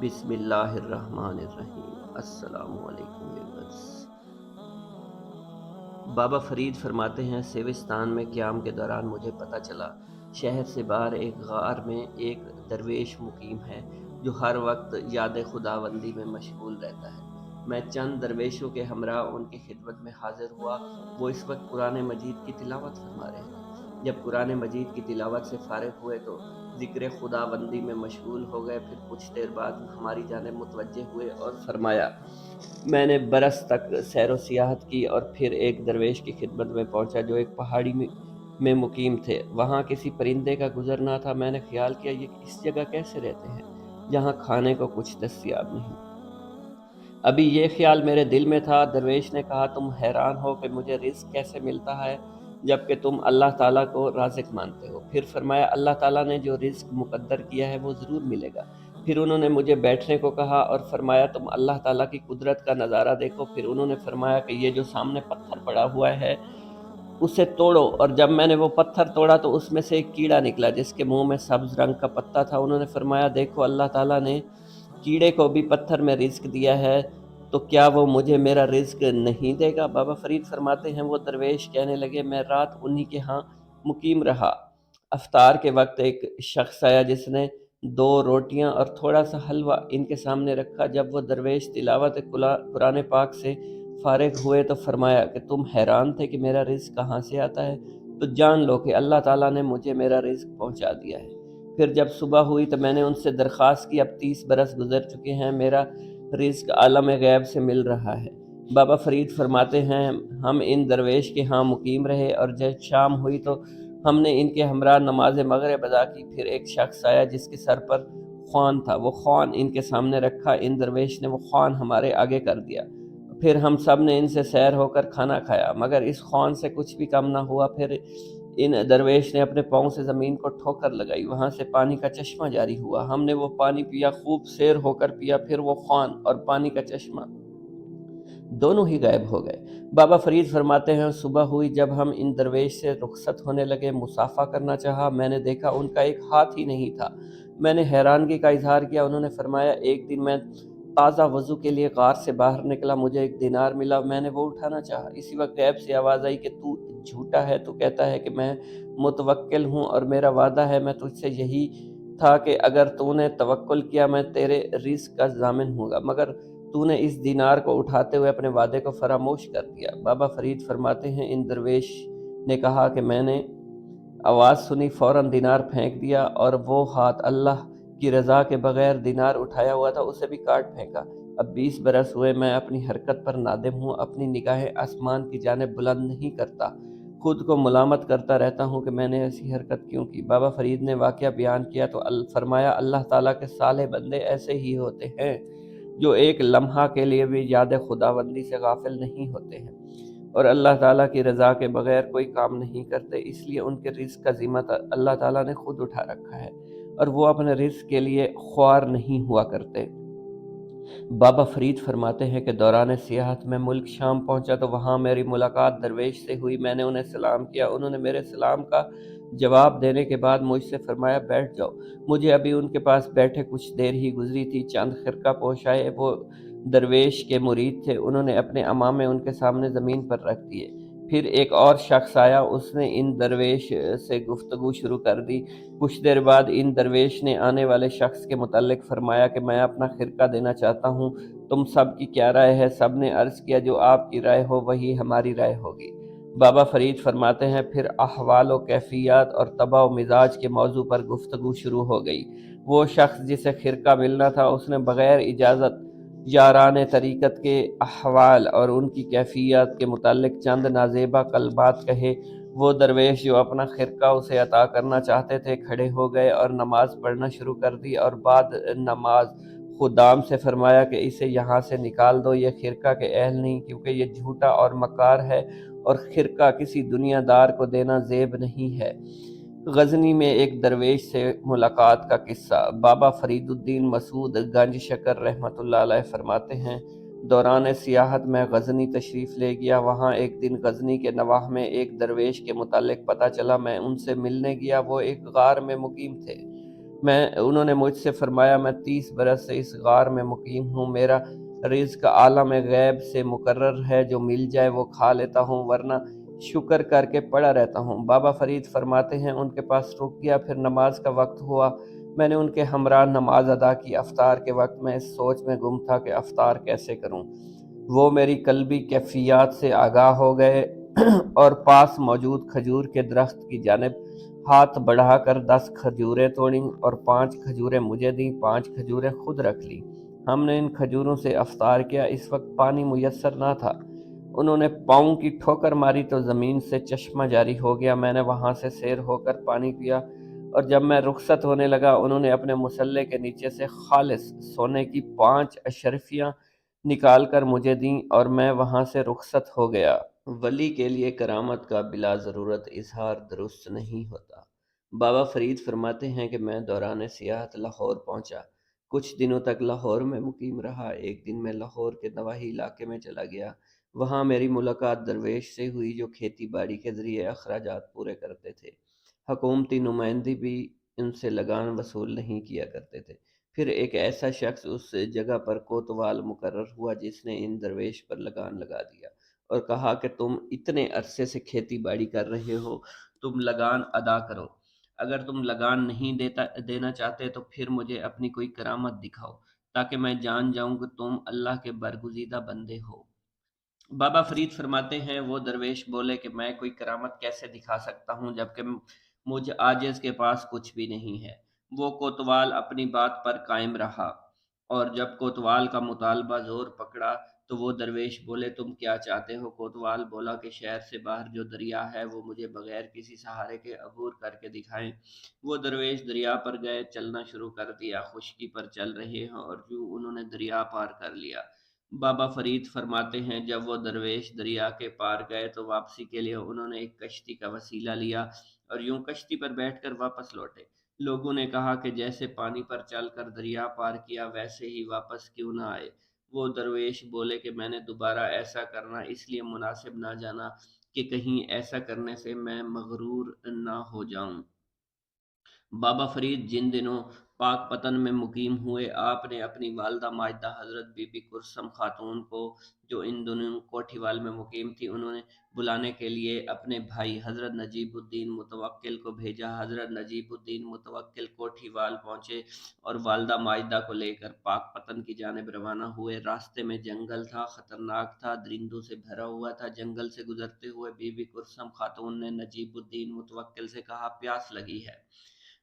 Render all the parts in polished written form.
بسم اللہ الرحمن الرحیم۔ السلام علیکم ویورز۔ بابا فرید فرماتے ہیں سیوستان میں قیام کے دوران مجھے پتہ چلا شہر سے باہر ایک غار میں ایک درویش مقیم ہے جو ہر وقت یاد خداوندی میں مشغول رہتا ہے۔ میں چند درویشوں کے ہمراہ ان کی خدمت میں حاضر ہوا۔ وہ اس وقت قرآن مجید کی تلاوت فرما رہے تھے۔ جب قرآن مجید کی تلاوت سے فارغ ہوئے تو ذکر خداوندی میں مشغول ہو گئے۔ پھر کچھ دیر بعد ہماری جانب متوجہ ہوئے اور فرمایا، میں نے برس تک سیر و سیاحت کی اور پھر ایک درویش کی خدمت میں پہنچا جو ایک پہاڑی میں مقیم تھے۔ وہاں کسی پرندے کا گزر نہ تھا۔ میں نے خیال کیا یہ اس جگہ کیسے رہتے ہیں جہاں کھانے کو کچھ دستیاب نہیں۔ ابھی یہ خیال میرے دل میں تھا، درویش نے کہا، تم حیران ہو کہ مجھے رزق کیسے ملتا ہے جبکہ تم اللہ تعالیٰ کو رازق مانتے ہو۔ پھر فرمایا، اللہ تعالیٰ نے جو رزق مقدر کیا ہے وہ ضرور ملے گا۔ پھر انہوں نے مجھے بیٹھنے کو کہا اور فرمایا، تم اللہ تعالیٰ کی قدرت کا نظارہ دیکھو۔ پھر انہوں نے فرمایا کہ یہ جو سامنے پتھر پڑا ہوا ہے اسے توڑو، اور جب میں نے وہ پتھر توڑا تو اس میں سے ایک کیڑا نکلا جس کے منہ میں سبز رنگ کا پتا تھا۔ انہوں نے فرمایا، دیکھو اللہ تعالیٰ نے کیڑے کو بھی پتھر میں رزق دیا ہے، تو کیا وہ مجھے میرا رزق نہیں دے گا؟ بابا فرید فرماتے ہیں وہ درویش کہنے لگے، میں رات انہی کے ہاں مقیم رہا۔ افطار کے وقت ایک شخص آیا جس نے 2 روٹیاں اور تھوڑا سا حلوہ ان کے سامنے رکھا۔ جب وہ درویش تلاوت قرآن پاک سے فارغ ہوئے تو فرمایا کہ تم حیران تھے کہ میرا رزق کہاں سے آتا ہے، تو جان لو کہ اللہ تعالیٰ نے مجھے میرا رزق پہنچا دیا ہے۔ پھر جب صبح ہوئی تو میں نے ان سے درخواست کی، اب 30 برس گزر چکے ہیں، میرا رزق عالم غیب سے مل رہا ہے۔ بابا فرید فرماتے ہیں ہم ان درویش کے ہاں مقیم رہے اور جب شام ہوئی تو ہم نے ان کے ہمراہ نماز مغرب ادا کی۔ پھر ایک شخص آیا جس کے سر پر خوان تھا، وہ خوان ان کے سامنے رکھا۔ ان درویش نے وہ خوان ہمارے آگے کر دیا۔ پھر ہم سب نے ان سے سیر ہو کر کھانا کھایا، مگر اس خوان سے کچھ بھی کم نہ ہوا۔ پھر ان درویش نے اپنے پاؤں سے زمین کو ٹھوکر لگائی، وہاں سے پانی کا چشمہ جاری ہوا۔ ہم نے وہ پانی پیا، خوب سیر ہو کر پیا، پھر وہ خوان اور پانی کا چشمہ دونوں ہی غائب ہو گئے۔ بابا فرید فرماتے ہیں صبح ہوئی، جب ہم ان درویش سے رخصت ہونے لگے، مصافحہ کرنا چاہا، میں نے دیکھا ان کا ایک ہاتھ ہی نہیں تھا۔ میں نے حیرانگی کا اظہار کیا۔ انہوں نے فرمایا، ایک دن میں تازہ وضو کے لیے غار سے باہر نکلا، مجھے ایک دینار ملا، میں نے وہ اٹھانا چاہا، اسی وقت غیب سے آواز آئی کہ تو جھوٹا ہے، تو کہتا ہے کہ میں متوکل ہوں اور میرا وعدہ ہے میں تجھ سے یہی تھا کہ اگر تو نے توکل کیا میں تیرے رزق کا ضامن ہوں گا، مگر تو نے اس دینار کو اٹھاتے ہوئے اپنے وعدے کو فراموش کر دیا۔ بابا فرید فرماتے ہیں ان درویش نے کہا کہ میں نے آواز سنی، فوراً دینار پھینک دیا اور وہ ہاتھ اللہ کی رضا کے بغیر دینار اٹھایا ہوا تھا اسے بھی کاٹ پھینکا۔ اب 20 برس ہوئے میں اپنی حرکت پر نادم ہوں، اپنی نگاہیں آسمان کی جانب بلند نہیں کرتا، خود کو ملامت کرتا رہتا ہوں کہ میں نے ایسی حرکت کیوں کی۔ بابا فرید نے واقعہ بیان کیا تو فرمایا، اللہ تعالیٰ کے صالح بندے ایسے ہی ہوتے ہیں جو ایک لمحہ کے لیے بھی یاد خداوندی سے غافل نہیں ہوتے ہیں اور اللہ تعالیٰ کی رضا کے بغیر کوئی کام نہیں کرتے، اس لیے ان کے رزق کا ذمہ اللہ تعالیٰ نے خود اٹھا رکھا ہے اور وہ اپنے رزق کے لیے خوار نہیں ہوا کرتے۔ بابا فرید فرماتے ہیں کہ دوران سیاحت میں ملک شام پہنچا تو وہاں میری ملاقات درویش سے ہوئی۔ میں نے انہیں سلام کیا، انہوں نے میرے سلام کا جواب دینے کے بعد مجھ سے فرمایا، بیٹھ جاؤ۔ مجھے ابھی ان کے پاس بیٹھے کچھ دیر ہی گزری تھی، چند خرقہ پوش آئے، وہ درویش کے مرید تھے، انہوں نے اپنے امامے ان کے سامنے زمین پر رکھ دیے۔ پھر ایک اور شخص آیا، اس نے ان درویش سے گفتگو شروع کر دی۔ کچھ دیر بعد ان درویش نے آنے والے شخص کے متعلق فرمایا کہ میں اپنا خرقہ دینا چاہتا ہوں، تم سب کی کیا رائے ہے؟ سب نے عرض کیا، جو آپ کی رائے ہو وہی ہماری رائے ہوگی۔ بابا فرید فرماتے ہیں پھر احوال و کیفیات اور طبع و مزاج کے موضوع پر گفتگو شروع ہو گئی۔ وہ شخص جسے خرقہ ملنا تھا اس نے بغیر اجازت یاران طریقت کے احوال اور ان کی کیفیات کے متعلق چند نازیبا کلمات کہے۔ وہ درویش جو اپنا خرقہ اسے عطا کرنا چاہتے تھے کھڑے ہو گئے اور نماز پڑھنا شروع کر دی، اور بعد نماز خدام سے فرمایا کہ اسے یہاں سے نکال دو، یہ خرقہ کے اہل نہیں، کیونکہ یہ جھوٹا اور مکار ہے اور خرقہ کسی دنیا دار کو دینا زیب نہیں ہے۔ غزنی میں ایک درویش سے ملاقات کا قصہ۔ بابا فرید الدین مسعود گنج شکر رحمۃ اللہ علیہ فرماتے ہیں دوران سیاحت میں غزنی تشریف لے گیا، وہاں ایک دن غزنی کے نواح میں ایک درویش کے متعلق پتہ چلا، میں ان سے ملنے گیا، وہ ایک غار میں مقیم تھے۔ انہوں نے مجھ سے فرمایا میں 30 برس سے اس غار میں مقیم ہوں، میرا رزق عالم غیب سے مقرر ہے، جو مل جائے وہ کھا لیتا ہوں ورنہ شکر کر کے پڑا رہتا ہوں۔ بابا فرید فرماتے ہیں ان کے پاس رک گیا، پھر نماز کا وقت ہوا، میں نے ان کے ہمراہ نماز ادا کی۔ افطار کے وقت میں اس سوچ میں گم تھا کہ افطار کیسے کروں۔ وہ میری قلبی کیفیات سے آگاہ ہو گئے اور پاس موجود کھجور کے درخت کی جانب ہاتھ بڑھا کر 10 کھجوریں توڑیں اور 5 کھجوریں مجھے دیں، 5 کھجوریں خود رکھ لیں۔ ہم نے ان کھجوروں سے افطار کیا۔ اس وقت پانی میسر نہ تھا۔ انہوں نے پاؤں کی ٹھوکر ماری تو زمین سے چشمہ جاری ہو گیا۔ میں نے وہاں سے سیر ہو کر پانی پیا اور جب میں رخصت ہونے لگا انہوں نے اپنے مصلے کے نیچے سے خالص سونے کی 5 اشرفیاں نکال کر مجھے دیں اور میں وہاں سے رخصت ہو گیا۔ ولی کے لیے کرامت کا بلا ضرورت اظہار درست نہیں ہوتا۔ بابا فرید فرماتے ہیں کہ میں دوران سیاحت لاہور پہنچا، کچھ دنوں تک لاہور میں مقیم رہا۔ ایک دن میں لاہور کے نواحی علاقے میں چلا گیا، وہاں میری ملاقات درویش سے ہوئی جو کھیتی باڑی کے ذریعے اخراجات پورے کرتے تھے۔ حکومتی نمائندے بھی ان سے لگان وصول نہیں کیا کرتے تھے۔ پھر ایک ایسا شخص اس جگہ پر کوتوال مقرر ہوا جس نے ان درویش پر لگان لگا دیا اور کہا کہ تم اتنے عرصے سے کھیتی باڑی کر رہے ہو، تم لگان ادا کرو۔ اگر تم لگان نہیں دینا چاہتے تو پھر مجھے اپنی کوئی کرامت دکھاؤ تاکہ میں جان جاؤں کہ تم اللہ کے برگزیدہ بندے ہو۔ بابا فرید فرماتے ہیں وہ درویش بولے کہ میں کوئی کرامت کیسے دکھا سکتا ہوں جبکہ مجھ عاجز کے پاس کچھ بھی نہیں ہے۔ وہ کوتوال اپنی بات پر قائم رہا اور جب کوتوال کا مطالبہ زور پکڑا تو وہ درویش بولے تم کیا چاہتے ہو؟ کوتوال بولا کہ شہر سے باہر جو دریا ہے وہ مجھے بغیر کسی سہارے کے عبور کر کے دکھائیں۔ وہ درویش دریا پر گئے، چلنا شروع کر دیا، خشکی پر چل رہے ہیں اور جو انہوں نے دریا پار کر لیا۔ بابا فرید فرماتے ہیں جب وہ درویش دریا کے پار گئے تو واپسی کے لیے انہوں نے ایک کشتی کا وسیلہ لیا اور یوں کشتی پر بیٹھ کر واپس لوٹے۔ لوگوں نے کہا کہ جیسے پانی پر چل کر دریا پار کیا ویسے ہی واپس کیوں نہ آئے؟ وہ درویش بولے کہ میں نے دوبارہ ایسا کرنا اس لیے مناسب نہ جانا کہ کہیں ایسا کرنے سے میں مغرور نہ ہو جاؤں۔ بابا فرید جن دنوں پاک پتن میں مقیم ہوئے آپ نے اپنی والدہ ماجدہ حضرت بی بی کرسم خاتون کو جو ان دنوں کوٹھی وال میں مقیم تھی انہوں نے بلانے کے لیے اپنے بھائی حضرت نجیب الدین متوکل کو بھیجا۔ حضرت نجیب الدین متوکل کوٹھی وال پہنچے اور والدہ ماجدہ کو لے کر پاک پتن کی جانب روانہ ہوئے۔ راستے میں جنگل تھا، خطرناک تھا، درندوں سے بھرا ہوا تھا۔ جنگل سے گزرتے ہوئے بی بی کرسم خاتون نے نجیب الدین متوکل سے کہا پیاس لگی ہے۔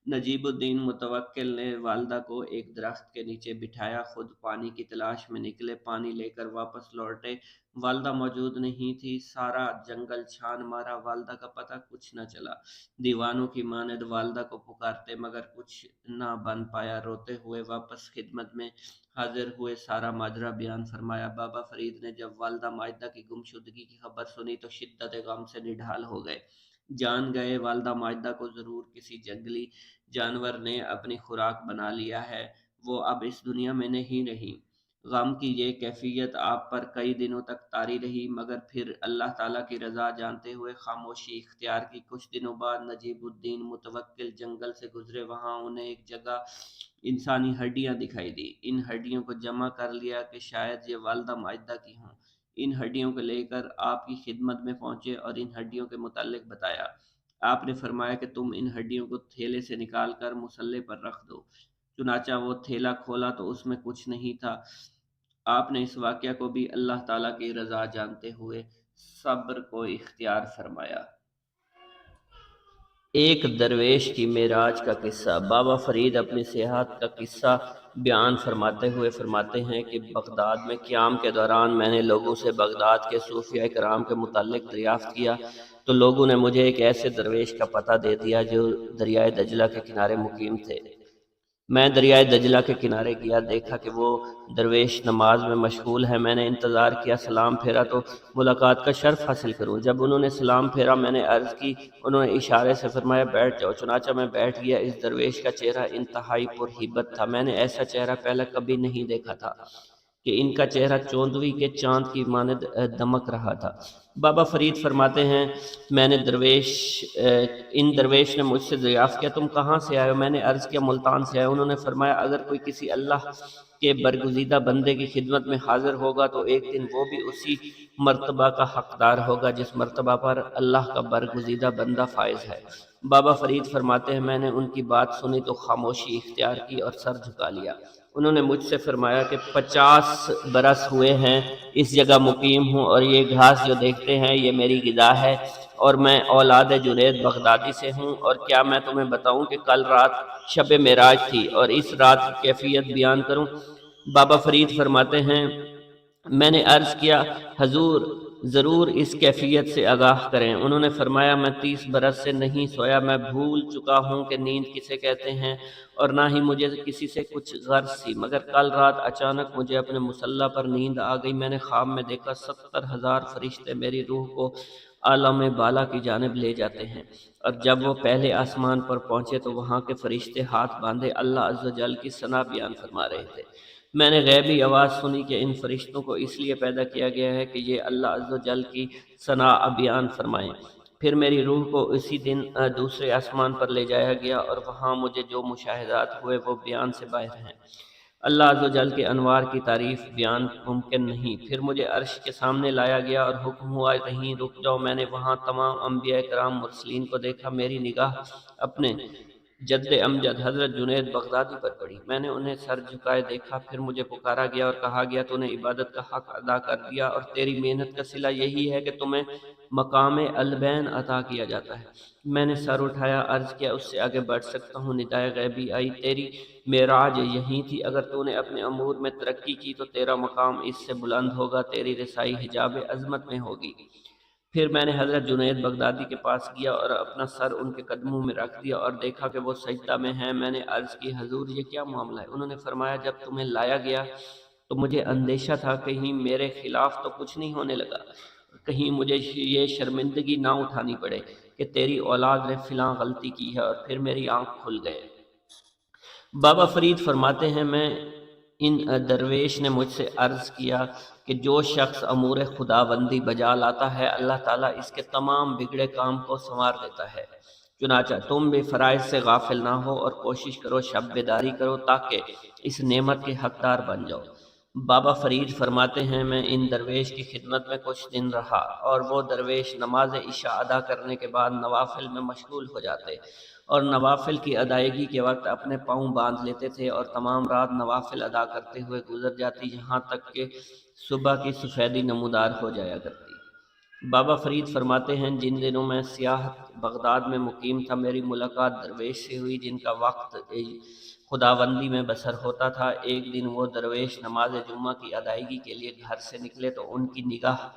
نجیب الدین متوکل نے والدہ کو ایک درخت کے نیچے بٹھایا، خود پانی کی تلاش میں نکلے، پانی لے کر واپس لوٹے۔ والدہ موجود نہیں تھی، سارا جنگل چھان مارا، والدہ کا پتہ کچھ نہ چلا۔ دیوانوں کی مانند والدہ کو پکارتے مگر کچھ نہ بن پایا۔ روتے ہوئے واپس خدمت میں حاضر ہوئے، سارا ماجرا بیان فرمایا۔ بابا فرید نے جب والدہ ماجدہ کی گمشدگی کی خبر سنی تو شدت غم سے نڈھال ہو گئے۔ جان گئے والدہ ماجدہ کو ضرور کسی جنگلی جانور نے اپنی خوراک بنا لیا ہے، وہ اب اس دنیا میں نہیں رہی۔ غم کی یہ کیفیت آپ پر کئی دنوں تک طاری رہی مگر پھر اللہ تعالیٰ کی رضا جانتے ہوئے خاموشی اختیار کی۔ کچھ دنوں بعد نجیب الدین متوکل جنگل سے گزرے، وہاں انہیں ایک جگہ انسانی ہڈیاں دکھائی دی۔ ان ہڈیوں کو جمع کر لیا کہ شاید یہ والدہ ماجدہ کی ہوں۔ ان ہڈیوں کو لے کر آپ کی خدمت میں پہنچے اور ان ہڈیوں کے متعلق بتایا۔ آپ نے فرمایا کہ تم ان ہڈیوں کو تھیلے سے نکال کر مصلے پر رکھ دو۔ چنانچہ وہ تھیلا کھولا تو اس میں کچھ نہیں تھا۔ آپ نے اس واقعہ کو بھی اللہ تعالیٰ کی رضا جانتے ہوئے صبر کو اختیار فرمایا۔ ایک درویش کی معراج کا قصہ۔ بابا فرید اپنی سیاحت کا قصہ بیان فرماتے ہوئے فرماتے ہیں کہ بغداد میں قیام کے دوران میں نے لوگوں سے بغداد کے صوفیاء کرام کے متعلق دریافت کیا تو لوگوں نے مجھے ایک ایسے درویش کا پتہ دے دیا جو دریائے دجلہ کے کنارے مقیم تھے۔ میں دریائے دجلہ کے کنارے گیا، دیکھا کہ وہ درویش نماز میں مشغول ہے۔ میں نے انتظار کیا، سلام پھیرا تو ملاقات کا شرف حاصل کروں۔ جب انہوں نے سلام پھیرا میں نے عرض کی، انہوں نے اشارے سے فرمایا بیٹھ جاؤ، چنانچہ میں بیٹھ گیا۔ اس درویش کا چہرہ انتہائی پرہیبت تھا، میں نے ایسا چہرہ پہلے کبھی نہیں دیکھا تھا۔ کہ ان کا چہرہ چوندوی کے چاند کی مانند دمک رہا تھا۔ بابا فرید فرماتے ہیں میں نے ان درویش نے مجھ سے دریافت کیا تم کہاں سے آئے ہو؟ میں نے عرض کیا ملتان سے آئے۔ انہوں نے فرمایا اگر کوئی کسی اللہ کے برگزیدہ بندے کی خدمت میں حاضر ہوگا تو ایک دن وہ بھی اسی مرتبہ کا حقدار ہوگا جس مرتبہ پر اللہ کا برگزیدہ بندہ فائز ہے۔ بابا فرید فرماتے ہیں میں نے ان کی بات سنی تو خاموشی اختیار کی اور سر جھکا لیا۔ انہوں نے مجھ سے فرمایا کہ 50 برس ہوئے ہیں اس جگہ مقیم ہوں اور یہ گھاس جو دیکھتے ہیں یہ میری غذا ہے، اور میں اولاد جنید بغدادی سے ہوں۔ اور کیا میں تمہیں بتاؤں کہ کل رات شب معراج تھی اور اس رات کی کیفیت بیان کروں؟ بابا فرید فرماتے ہیں میں نے عرض کیا حضور ضرور اس کیفیت سے آگاہ کریں۔ انہوں نے فرمایا میں 30 برس سے نہیں سویا، میں بھول چکا ہوں کہ نیند کسے کہتے ہیں اور نہ ہی مجھے کسی سے کچھ غرض تھی، مگر کل رات اچانک مجھے اپنے مصلی پر نیند آ گئی۔ میں نے خواب میں دیکھا 70,000 فرشتے میری روح کو عالم بالا کی جانب لے جاتے ہیں، اور جب وہ پہلے آسمان پر پہنچے تو وہاں کے فرشتے ہاتھ باندھے اللہ عز و جل کی ثنا بیان فرما رہے تھے۔ میں نے غیبی آواز سنی کہ ان فرشتوں کو اس لیے پیدا کیا گیا ہے کہ یہ اللہ عز و جل کی ثنا بیان فرمائیں۔ پھر میری روح کو اسی دن دوسرے آسمان پر لے جایا گیا اور وہاں مجھے جو مشاہدات ہوئے وہ بیان سے باہر ہیں۔ اللہ عز و جل کے انوار کی تعریف بیان ممکن نہیں۔ پھر مجھے عرش کے سامنے لایا گیا اور حکم ہوا کہیں رک جاؤ۔ میں نے وہاں تمام انبیاء کرام مرسلین کو دیکھا۔ میری نگاہ اپنے جد امجد حضرت جنید بغدادی پر پڑی۔ میں نے انہیں سر جھکائے دیکھا، پھر مجھے پکارا گیا اور کہا گیا تو نے عبادت کا حق ادا کر دیا اور تیری محنت کا صلہ یہی ہے کہ تمہیں مقام البین عطا کیا جاتا ہے۔ میں نے سر اٹھایا، عرض کیا اس سے آگے بڑھ سکتا ہوں؟ ندائے غیبی آئی تیری معراج یہی تھی، اگر تو نے اپنے امور میں ترقی کی تو تیرا مقام اس سے بلند ہوگا، تیری رسائی حجاب عظمت میں ہوگی۔ پھر میں نے حضرت جنید بغدادی کے پاس گیا اور اپنا سر ان کے قدموں میں رکھ دیا اور دیکھا کہ وہ سجدہ میں ہیں۔ میں نے عرض کی حضور یہ کیا معاملہ ہے؟ انہوں نے فرمایا جب تمہیں لایا گیا تو مجھے اندیشہ تھا کہیں میرے خلاف تو کچھ نہیں ہونے لگا، کہیں مجھے یہ شرمندگی نہ اٹھانی پڑے کہ تیری اولاد نے فلاں غلطی کی ہے، اور پھر میری آنکھ کھل گئے۔ بابا فرید فرماتے ہیں میں ان درویش نے مجھ سے عرض کیا کہ جو شخص امور خداوندی بجا لاتا ہے اللہ تعالیٰ اس کے تمام بگڑے کام کو سنوار دیتا ہے، چنانچہ تم بھی فرائض سے غافل نہ ہو اور کوشش کرو، شب بیداری کرو تاکہ اس نعمت کے حقدار بن جاؤ۔ بابا فرید فرماتے ہیں میں ان درویش کی خدمت میں کچھ دن رہا، اور وہ درویش نماز عشاء ادا کرنے کے بعد نوافل میں مشغول ہو جاتے اور نوافل کی ادائیگی کے وقت اپنے پاؤں باندھ لیتے تھے اور تمام رات نوافل ادا کرتے ہوئے گزر جاتی، یہاں تک کہ صبح کی سفیدی نمودار ہو جایا کرتی۔ بابا فرید فرماتے ہیں جن دنوں میں سیاحت بغداد میں مقیم تھا میری ملاقات درویش سے ہوئی جن کا وقت خداوندی میں بسر ہوتا تھا۔ ایک دن وہ درویش نماز جمعہ کی ادائیگی کے لیے گھر سے نکلے تو ان کی نگاہ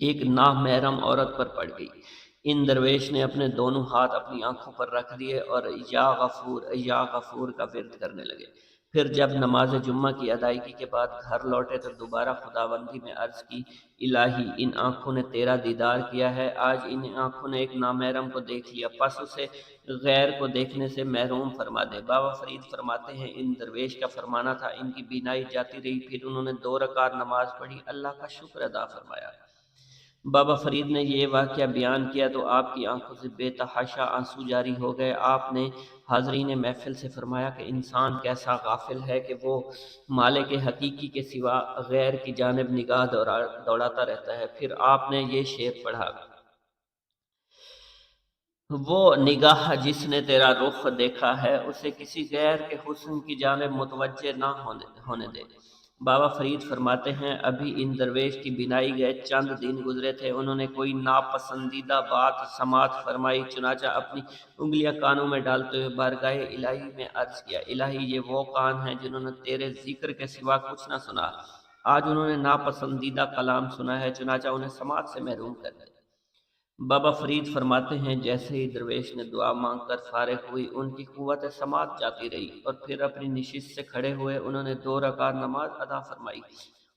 ایک نامحرم عورت پر پڑ گئی۔ ان درویش نے اپنے دونوں ہاتھ اپنی آنکھوں پر رکھ دیے اور یا غفور کا ورد کرنے لگے۔ پھر جب نماز جمعہ کی ادائیگی کے بعد گھر لوٹے تو دوبارہ خداوندی میں عرض کی الہی ان آنکھوں نے تیرا دیدار کیا ہے، آج ان آنکھوں نے ایک نامحرم کو دیکھ لیا، پس اسے غیر کو دیکھنے سے محروم فرما دے۔ بابا فرید فرماتے ہیں ان درویش کا فرمانا تھا ان کی بینائی جاتی رہی، پھر انہوں نے 2 رکعت نماز پڑھی، اللہ کا شکر ادا فرمایا۔ بابا فرید نے یہ واقعہ بیان کیا تو آپ کی آنکھوں سے بے تحاشا آنسو جاری ہو گئے۔ آپ نے حاضرین محفل سے فرمایا کہ انسان کیسا غافل ہے کہ وہ مالک حقیقی کے سوا غیر کی جانب نگاہ دوڑاتا رہتا ہے۔ پھر آپ نے یہ شعر پڑھا وہ نگاہ جس نے تیرا رخ دیکھا ہے اسے کسی غیر کے حسن کی جانب متوجہ نہ ہونے دے۔ بابا فرید فرماتے ہیں ابھی ان درویش کی بینائی گئے چند دن گزرے تھے، انہوں نے کوئی ناپسندیدہ بات سماعت فرمائی، چنانچہ اپنی انگلیاں کانوں میں ڈالتے ہوئے بارگاہ الہی میں عرض کیا الہی یہ وہ کان ہیں جنہوں نے تیرے ذکر کے سوا کچھ نہ سنا، آج انہوں نے ناپسندیدہ کلام سنا ہے، چنانچہ انہیں سماعت سے محروم کر دیا۔ بابا فرید فرماتے ہیں جیسے ہی درویش نے دعا مانگ کر فارغ ہوئی ان کی قوت سماعت جاتی رہی، اور پھر اپنی نشست سے کھڑے ہوئے انہوں نے 2 رکعت نماز ادا فرمائی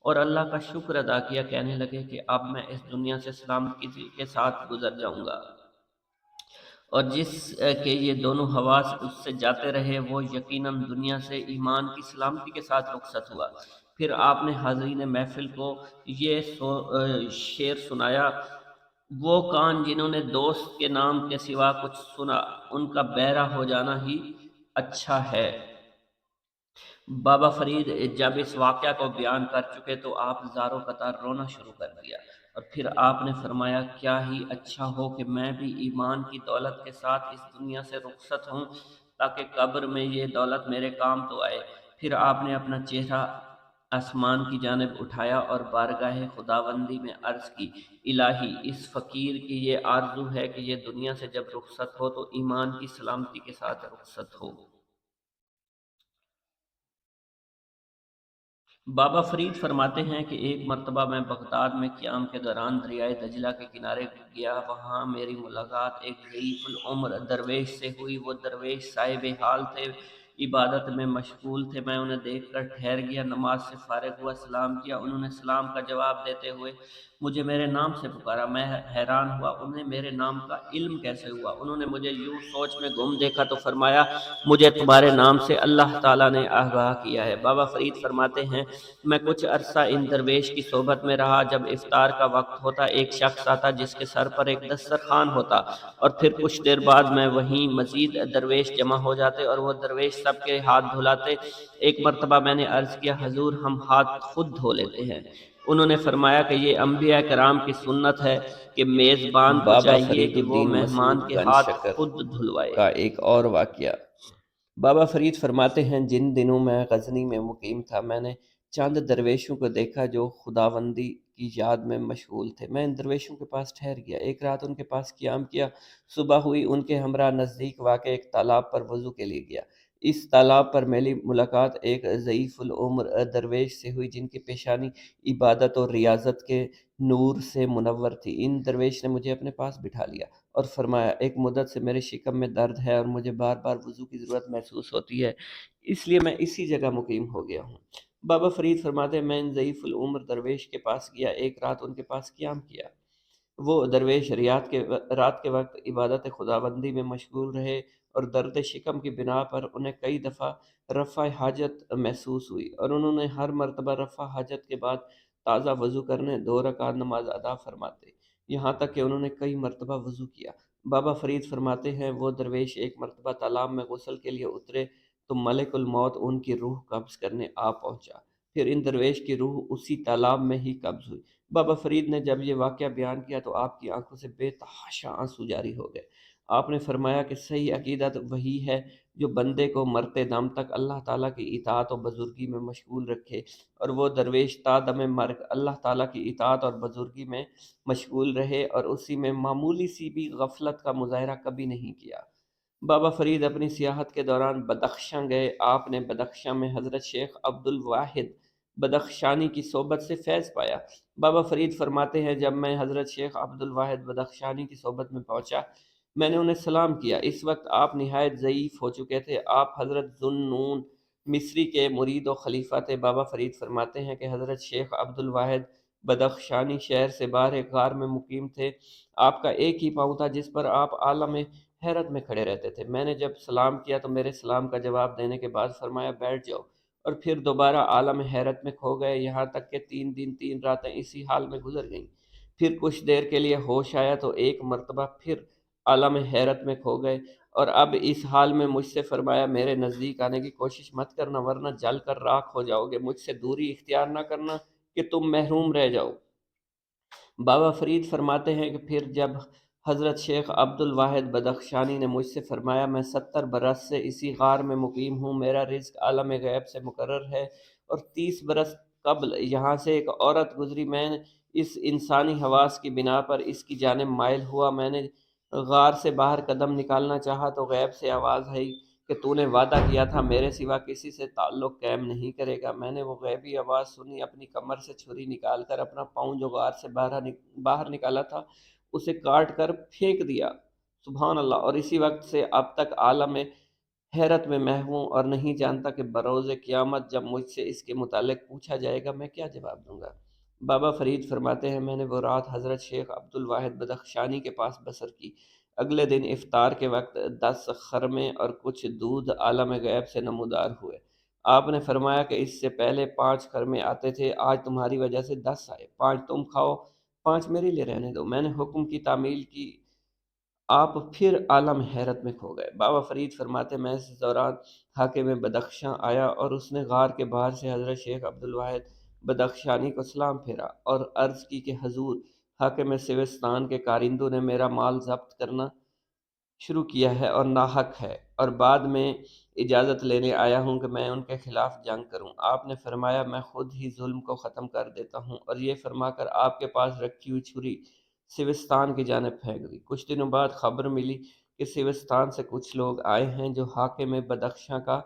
اور اللہ کا شکر ادا کیا، کہنے لگے کہ اب میں اس دنیا سے سلامتی کے ساتھ گزر جاؤں گا، اور جس کے یہ دونوں حواس اس سے جاتے رہے وہ یقیناً دنیا سے ایمان کی سلامتی کے ساتھ رخصت ہوا۔ پھر آپ نے حاضرین محفل کو یہ شعر سنایا: وہ کان جنہوں نے دوست کے نام کے سوا کچھ سنا، ان کا بہرہ ہو جانا ہی اچھا ہے۔ بابا فرید جب اس واقعہ کو بیان کر چکے تو آپ زاروں قطار رونا شروع کر دیا، اور پھر آپ نے فرمایا: کیا ہی اچھا ہو کہ میں بھی ایمان کی دولت کے ساتھ اس دنیا سے رخصت ہوں، تاکہ قبر میں یہ دولت میرے کام تو آئے۔ پھر آپ نے اپنا چہرہ آسمان کی جانب اٹھایا اور بارگاہ خداوندی میں عرض کی: الہی، اس فقیر کی یہ آرزو ہے کہ یہ دنیا سے جب رخصت ہو تو ایمان کی سلامتی کے ساتھ رخصت ہو۔ بابا فرید فرماتے ہیں کہ ایک مرتبہ میں بغداد میں قیام کے دوران دریائے دجلہ کے کنارے گیا۔ وہاں میری ملاقات ایک ضعیف العمر درویش سے ہوئی۔ وہ درویش صاحب حال تھے، عبادت میں مشغول تھے۔ میں انہیں دیکھ کر ٹھہر گیا، نماز سے فارغ ہوا، سلام کیا۔ انہوں نے سلام کا جواب دیتے ہوئے مجھے میرے نام سے پکارا۔ میں حیران ہوا، انہیں میرے نام کا علم کیسے ہوا؟ انہوں نے مجھے یوں سوچ میں گم دیکھا تو فرمایا: مجھے تمہارے نام سے اللہ تعالیٰ نے آگاہ کیا ہے۔ بابا فرید فرماتے ہیں میں کچھ عرصہ ان درویش کی صحبت میں رہا۔ جب افطار کا وقت ہوتا، ایک شخص آتا جس کے سر پر ایک دسترخوان ہوتا، اور پھر کچھ دیر بعد میں وہیں مزید درویش جمع ہو جاتے اور وہ درویش سب کے ہاتھ دھلاتے۔ ایک مرتبہ میں نے عرض کیا: حضور، ہم ہاتھ خود دھو لیتے ہیں۔ انہوں نے فرمایا کہ یہ انبیاء کرام کی سنت ہے کہ میزبان کو بابا چاہیے فرید کہ وہ الدین مہمان مسعود کے گنج ہاتھ شکر خود دھلوائے۔ کا ایک اور واقعہ۔ بابا فرید فرماتے ہیں جن دنوں میں غزنی میں مقیم تھا، میں نے چند درویشوں کو دیکھا جو خداوندی کی یاد میں مشغول تھے۔ میں ان درویشوں کے پاس ٹھہر گیا، ایک رات ان کے پاس قیام کیا۔ صبح ہوئی، ان کے ہمراہ نزدیک واقع ایک تالاب پر وضو کے لیے گیا۔ اس تالاب پر میری ملاقات ایک ضعیف العمر درویش سے ہوئی جن کی پیشانی عبادت اور ریاضت کے نور سے منور تھی۔ ان درویش نے مجھے اپنے پاس بٹھا لیا اور فرمایا: ایک مدت سے میرے شکم میں درد ہے اور مجھے بار بار وضو کی ضرورت محسوس ہوتی ہے، اس لیے میں اسی جگہ مقیم ہو گیا ہوں۔ بابا فرید فرماتے ہیں میں ان ضعیف العمر درویش کے پاس گیا، ایک رات ان کے پاس قیام کیا۔ وہ درویش رات کے وقت عبادت خداوندی میں مشغول رہے اور درد شکم کی بنا پر انہیں کئی دفعہ رفع حاجت محسوس ہوئی، اور انہوں نے ہر مرتبہ رفع حاجت کے بعد تازہ وضو کرنے 2 رکعت نماز ادا فرماتے، یہاں تک کہ انہوں نے کئی مرتبہ وضو کیا۔ بابا فرید فرماتے ہیں وہ درویش ایک مرتبہ تالاب میں غسل کے لیے اترے تو ملک الموت ان کی روح قبض کرنے آ پہنچا۔ پھر ان درویش کی روح اسی تالاب میں ہی قبض ہوئی۔ بابا فرید نے جب یہ واقعہ بیان کیا تو آپ کی آنکھوں سے بے تحاشا آنسو جاری ہو گئے۔ آپ نے فرمایا کہ صحیح عقیدت وہی ہے جو بندے کو مرتے دم تک اللہ تعالیٰ کی اطاعت و بزرگی میں مشغول رکھے، اور وہ درویش تا دم مرگ اللہ تعالیٰ کی اطاعت اور بزرگی میں مشغول رہے اور اسی میں معمولی سی بھی غفلت کا مظاہرہ کبھی نہیں کیا۔ بابا فرید اپنی سیاحت کے دوران بدخشاں گئے۔ آپ نے بدخشاں میں حضرت شیخ عبد الواحد بدخشانی کی صحبت سے فیض پایا۔ بابا فرید فرماتے ہیں جب میں حضرت شیخ عبد الواحد بدخشانی کی صحبت میں پہنچا، میں نے انہیں سلام کیا۔ اس وقت آپ نہایت ضعیف ہو چکے تھے۔ آپ حضرت ذوالنون مصری کے مرید و خلیفہ تھے۔ بابا فرید فرماتے ہیں کہ حضرت شیخ عبد الواحد بدخشانی شہر سے باہر ایک غار میں مقیم تھے۔ آپ کا ایک ہی پاؤں تھا جس پر آپ عالم حیرت میں کھڑے رہتے تھے۔ میں نے جب سلام کیا تو میرے سلام کا جواب دینے کے بعد فرمایا: بیٹھ جاؤ، اور پھر دوبارہ عالم حیرت میں کھو گئے، یہاں تک کہ 3 دن 3 راتیں اسی حال میں گزر گئیں۔ پھر کچھ دیر کے لیے ہوش آیا تو ایک مرتبہ پھر عالم حیرت میں کھو گئے، اور اب اس حال میں مجھ سے فرمایا: میرے نزدیک آنے کی کوشش مت کرنا ورنہ جل کر راکھ ہو جاؤ گے، مجھ سے دوری اختیار نہ کرنا کہ تم محروم رہ جاؤ۔ بابا فرید فرماتے ہیں کہ پھر جب حضرت شیخ عبد الواحد بدخشانی نے مجھ سے فرمایا: میں 70 برس سے اسی غار میں مقیم ہوں، میرا رزق عالم غیب سے مقرر ہے، اور 30 برس قبل یہاں سے ایک عورت گزری، میں اس انسانی حواس کی بنا پر اس کی جانب مائل ہوا، میں نے غار سے باہر قدم نکالنا چاہا تو غیب سے آواز آئی کہ تو نے وعدہ کیا تھا میرے سوا کسی سے تعلق قائم نہیں کرے گا۔ میں نے وہ غیبی آواز سنی، اپنی کمر سے چھری نکال کر اپنا پاؤں جو غار سے باہر نکالا تھا اسے کاٹ کر پھینک دیا۔ سبحان اللہ! اور اسی وقت سے اب تک عالم حیرت میں میں ہوں اور نہیں جانتا کہ بروز قیامت جب مجھ سے اس کے متعلق پوچھا جائے گا میں کیا جواب دوں گا۔ بابا فرید فرماتے ہیں میں نے وہ رات حضرت شیخ عبد الواحد بدخشانی کے پاس بسر کی۔ اگلے دن افطار کے وقت 10 خرمے اور کچھ دودھ عالم غیب سے نمودار ہوئے۔ آپ نے فرمایا کہ اس سے پہلے 5 گھر میں آتے تھے، آج تمہاری وجہ سے 10 آئے، 5 تم کھاؤ، 5 میرے لیے رہنے دو۔ میں نے حکم کی تعمیل کی، آپ پھر عالم حیرت میں کھو گئے۔ بابا فرید فرماتے میں اس دوران حاکم بدخشاں آیا اور اس نے غار کے باہر سے حضرت شیخ عبدالواحد بدخشانی کو سلام پھیرا اور عرض کی کہ حضور، حاکم سوستان کے کارندوں نے میرا مال ضبط کرنا شروع کیا ہے اور ناحق ہے، اور بعد میں اجازت لینے آیا ہوں کہ میں ان کے خلاف جنگ کروں۔ آپ نے فرمایا میں خود ہی ظلم کو ختم کر دیتا ہوں، اور یہ فرما کر آپ کے پاس رکھی ہوئی چھری سوستان کی جانب پھینک دی۔ کچھ دنوں بعد خبر ملی کہ سوستان سے کچھ لوگ آئے ہیں جو حاکم بدخشاں کا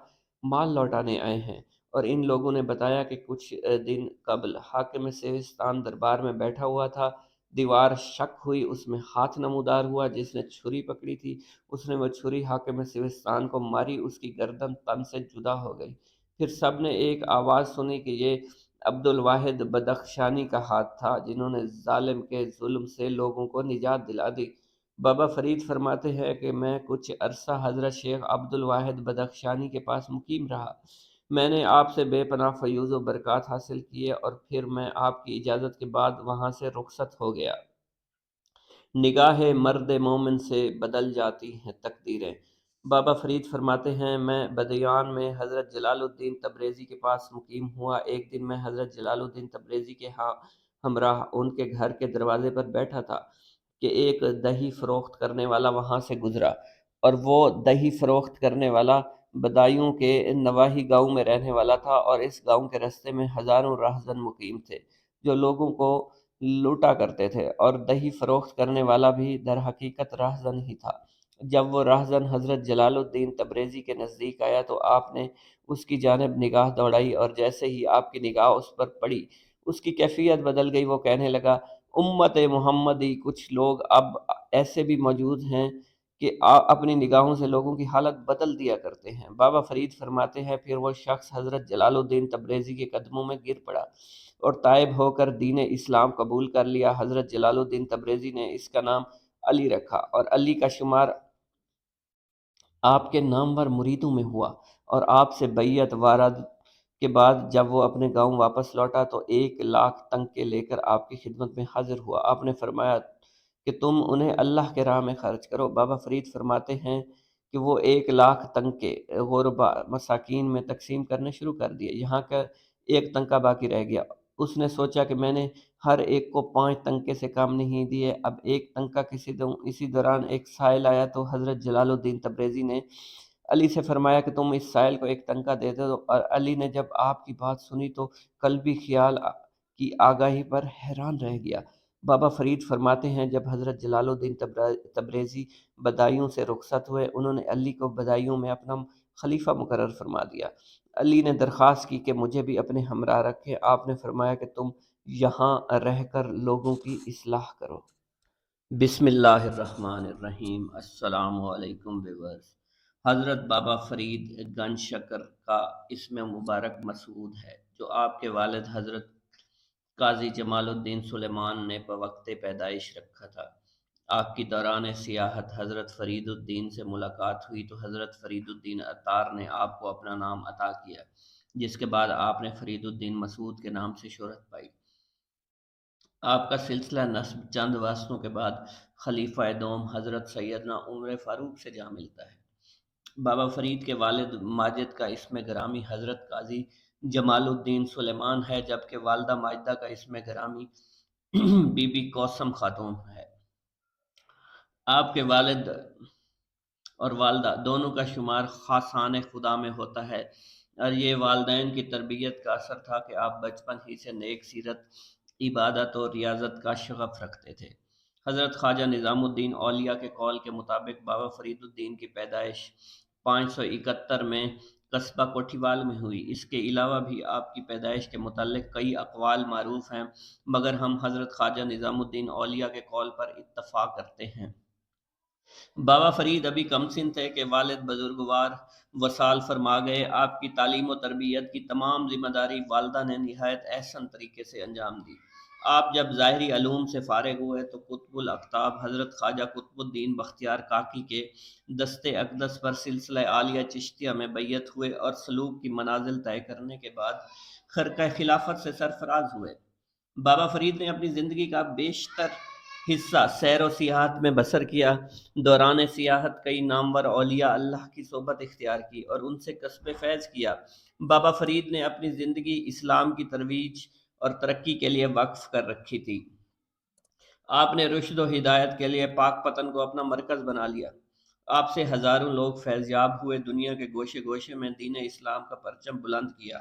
مال لوٹانے آئے ہیں، اور ان لوگوں نے بتایا کہ کچھ دن قبل حاکم سوستان دربار میں بیٹھا ہوا تھا، دیوار شک ہوئی، اس میں ہاتھ نمودار ہوا، جس نے چھری پکڑی تھی اس نے وہ چھری حاکم سوستان کو ماری، اس کی گردن تن سے جدا ہو گئی۔ پھر سب نے ایک آواز سنی کہ یہ عبد الواحد بدخشانی کا ہاتھ تھا، جنہوں نے ظالم کے ظلم سے لوگوں کو نجات دلا دی۔ بابا فرید فرماتے ہیں کہ میں کچھ عرصہ حضرت شیخ عبد الواحد بدخشانی کے پاس مقیم رہا۔ میں نے آپ سے بے پناہ فیوز و برکات حاصل کیے، اور پھر میں آپ کی اجازت کے بعد وہاں سے رخصت ہو گیا۔ نگاہ مرد مومن سے بدل جاتی ہیں تقدیریں۔ بابا فرید فرماتے ہیں میں بدیان میں حضرت جلال الدین تبریزی کے پاس مقیم ہوا۔ ایک دن میں حضرت جلال الدین تبریزی کے ہمراہ ان کے گھر کے دروازے پر بیٹھا تھا کہ ایک دہی فروخت کرنے والا وہاں سے گزرا، اور وہ دہی فروخت کرنے والا بدایوں کے نواحی گاؤں میں رہنے والا تھا، اور اس گاؤں کے رستے میں ہزاروں راہزن مقیم تھے جو لوگوں کو لوٹا کرتے تھے، اور دہی فروخت کرنے والا بھی در حقیقت راہزن ہی تھا۔ جب وہ راہزن حضرت جلال الدین تبریزی کے نزدیک آیا تو آپ نے اس کی جانب نگاہ دوڑائی، اور جیسے ہی آپ کی نگاہ اس پر پڑی اس کی کیفیت بدل گئی۔ وہ کہنے لگا، امت محمدی، کچھ لوگ اب ایسے بھی موجود ہیں کہ اپنی نگاہوں سے لوگوں کی حالت بدل دیا کرتے ہیں۔ بابا فرید فرماتے ہیں پھر وہ شخص حضرت جلال الدین تبریزی کے قدموں میں گر پڑا اور تائب ہو کر دین اسلام قبول کر لیا۔ حضرت جلال الدین تبریزی نے اس کا نام علی رکھا، اور علی کا شمار آپ کے نامور مریدوں میں ہوا، اور آپ سے بیعت وارد کے بعد جب وہ اپنے گاؤں واپس لوٹا تو 1,00,000 تنکے لے کر آپ کی خدمت میں حاضر ہوا۔ آپ نے فرمایا کہ تم انہیں اللہ کے راہ میں خرچ کرو۔ بابا فرید فرماتے ہیں کہ وہ 1,00,000 تنکے غربا مساکین میں تقسیم کرنے شروع کر دیے، یہاں کا 1 تنکا باقی رہ گیا۔ اس نے سوچا کہ میں نے ہر ایک کو 5 تنکے سے کم نہیں دیے، اب 1 تنکا کسی دوں۔ اسی دوران ایک سائل آیا تو حضرت جلال الدین تبریزی نے علی سے فرمایا کہ تم اس سائل کو 1 تنکا دے دو، اور علی نے جب آپ کی بات سنی تو قلبی خیال کی آگاہی پر حیران رہ گیا۔ بابا فرید فرماتے ہیں جب حضرت جلال الدین تبریزی بدایوں سے رخصت ہوئے، انہوں نے علی کو بدایوں میں اپنا خلیفہ مقرر فرما دیا۔ علی نے درخواست کی کہ مجھے بھی اپنے ہمراہ رکھیں۔ آپ نے فرمایا کہ تم یہاں رہ کر لوگوں کی اصلاح کرو۔ بسم اللہ الرحمن الرحیم۔ السلام علیکم ویورز۔ حضرت بابا فرید گنج شکر کا اسم مبارک مسعود ہے، جو آپ کے والد حضرت قاضی جمال الدین سلیمان نے بوقت پیدائش رکھا تھا۔ آپ کی دوران سیاحت حضرت فرید الدین سے ملاقات ہوئی تو حضرت فرید الدین عطار نے آپ کو اپنا نام عطا کیا، جس کے بعد آپ نے فرید الدین مسعود کے نام سے شہرت پائی۔ آپ کا سلسلہ نسب چند واسطوں کے بعد خلیفہ دوم حضرت سیدنا عمر فاروق سے جا ملتا ہے۔ بابا فرید کے والد ماجد کا اسم گرامی حضرت قاضی جمال الدین سلیمان ہے، جبکہ والدہ ماجدہ کا اسم گرامی بی بی کوثم خاتون ہے۔ آپ کے والد اور والدہ دونوں کا شمار خاصان خدا میں ہوتا ہے، اور یہ والدین کی تربیت کا اثر تھا کہ آپ بچپن ہی سے نیک سیرت، عبادت اور ریاضت کا شغف رکھتے تھے۔ حضرت خواجہ نظام الدین اولیاء کے قول کے مطابق بابا فرید الدین کی پیدائش 571 میں قصبہ کوٹھیوال میں ہوئی۔ اس کے علاوہ بھی آپ کی پیدائش کے متعلق کئی اقوال معروف ہیں، مگر ہم حضرت خواجہ نظام الدین اولیاء کے قول پر اتفاق کرتے ہیں۔ بابا فرید ابھی کم سن تھے کہ والد بزرگوار وصال فرما گئے۔ آپ کی تعلیم و تربیت کی تمام ذمہ داری والدہ نے نہایت احسن طریقے سے انجام دی۔ آپ جب ظاہری علوم سے فارغ ہوئے تو قطب الاقطاب حضرت خواجہ قطب الدین بختیار کاکی کے دست اقدس پر سلسلہ عالیہ چشتیہ میں بیعت ہوئے اور سلوک کی منازل طے کرنے کے بعد خرقہ خلافت سے سرفراز ہوئے۔ بابا فرید نے اپنی زندگی کا بیشتر حصہ سیر و سیاحت میں بسر کیا۔ دوران سیاحت کئی نامور اولیاء اللہ کی صحبت اختیار کی اور ان سے کسب فیض کیا۔ بابا فرید نے اپنی زندگی اسلام کی ترویج اور ترقی کے لیے وقف کر رکھی تھی۔ آپ نے رشد و ہدایت کے لیے پاک پتن کو اپنا مرکز بنا لیا۔ آپ سے ہزاروں لوگ فیض یاب ہوئے، دنیا کے گوشے گوشے میں دین اسلام کا پرچم بلند کیا۔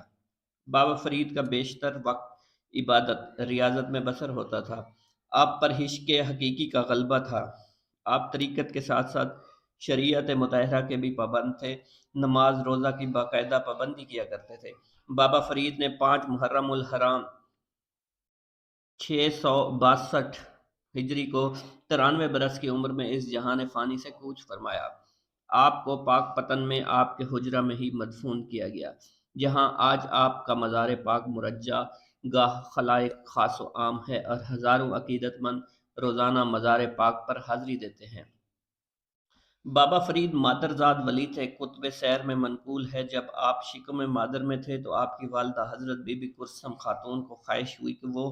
بابا فرید کا بیشتر وقت عبادت ریاضت میں بسر ہوتا تھا۔ آپ پر عشق حقیقی کا غلبہ تھا۔ آپ طریقت کے ساتھ ساتھ شریعت مطہرہ کے بھی پابند تھے، نماز روزہ کی باقاعدہ پابندی کیا کرتے تھے۔ بابا فرید نے 5 محرم الحرام 662 ہجری کو 93 برس کی عمر میں اس جہان فانی سے کوچ فرمایا۔ آپ کو پاک پتن میں آپ کے حجرہ میں ہی مدفون کیا گیا، جہاں آج آپ کا مزار پاک مرجع گاہ خلائق خاص و عام ہے اور ہزاروں عقیدت مند روزانہ مزار پاک پر حاضری دیتے ہیں۔ بابا فرید مادرزاد ولی تھے، قطب سیر میں منقول ہے جب آپ شکم مادر میں تھے تو آپ کی والدہ حضرت بی بی کرسم خاتون کو خواہش ہوئی کہ وہ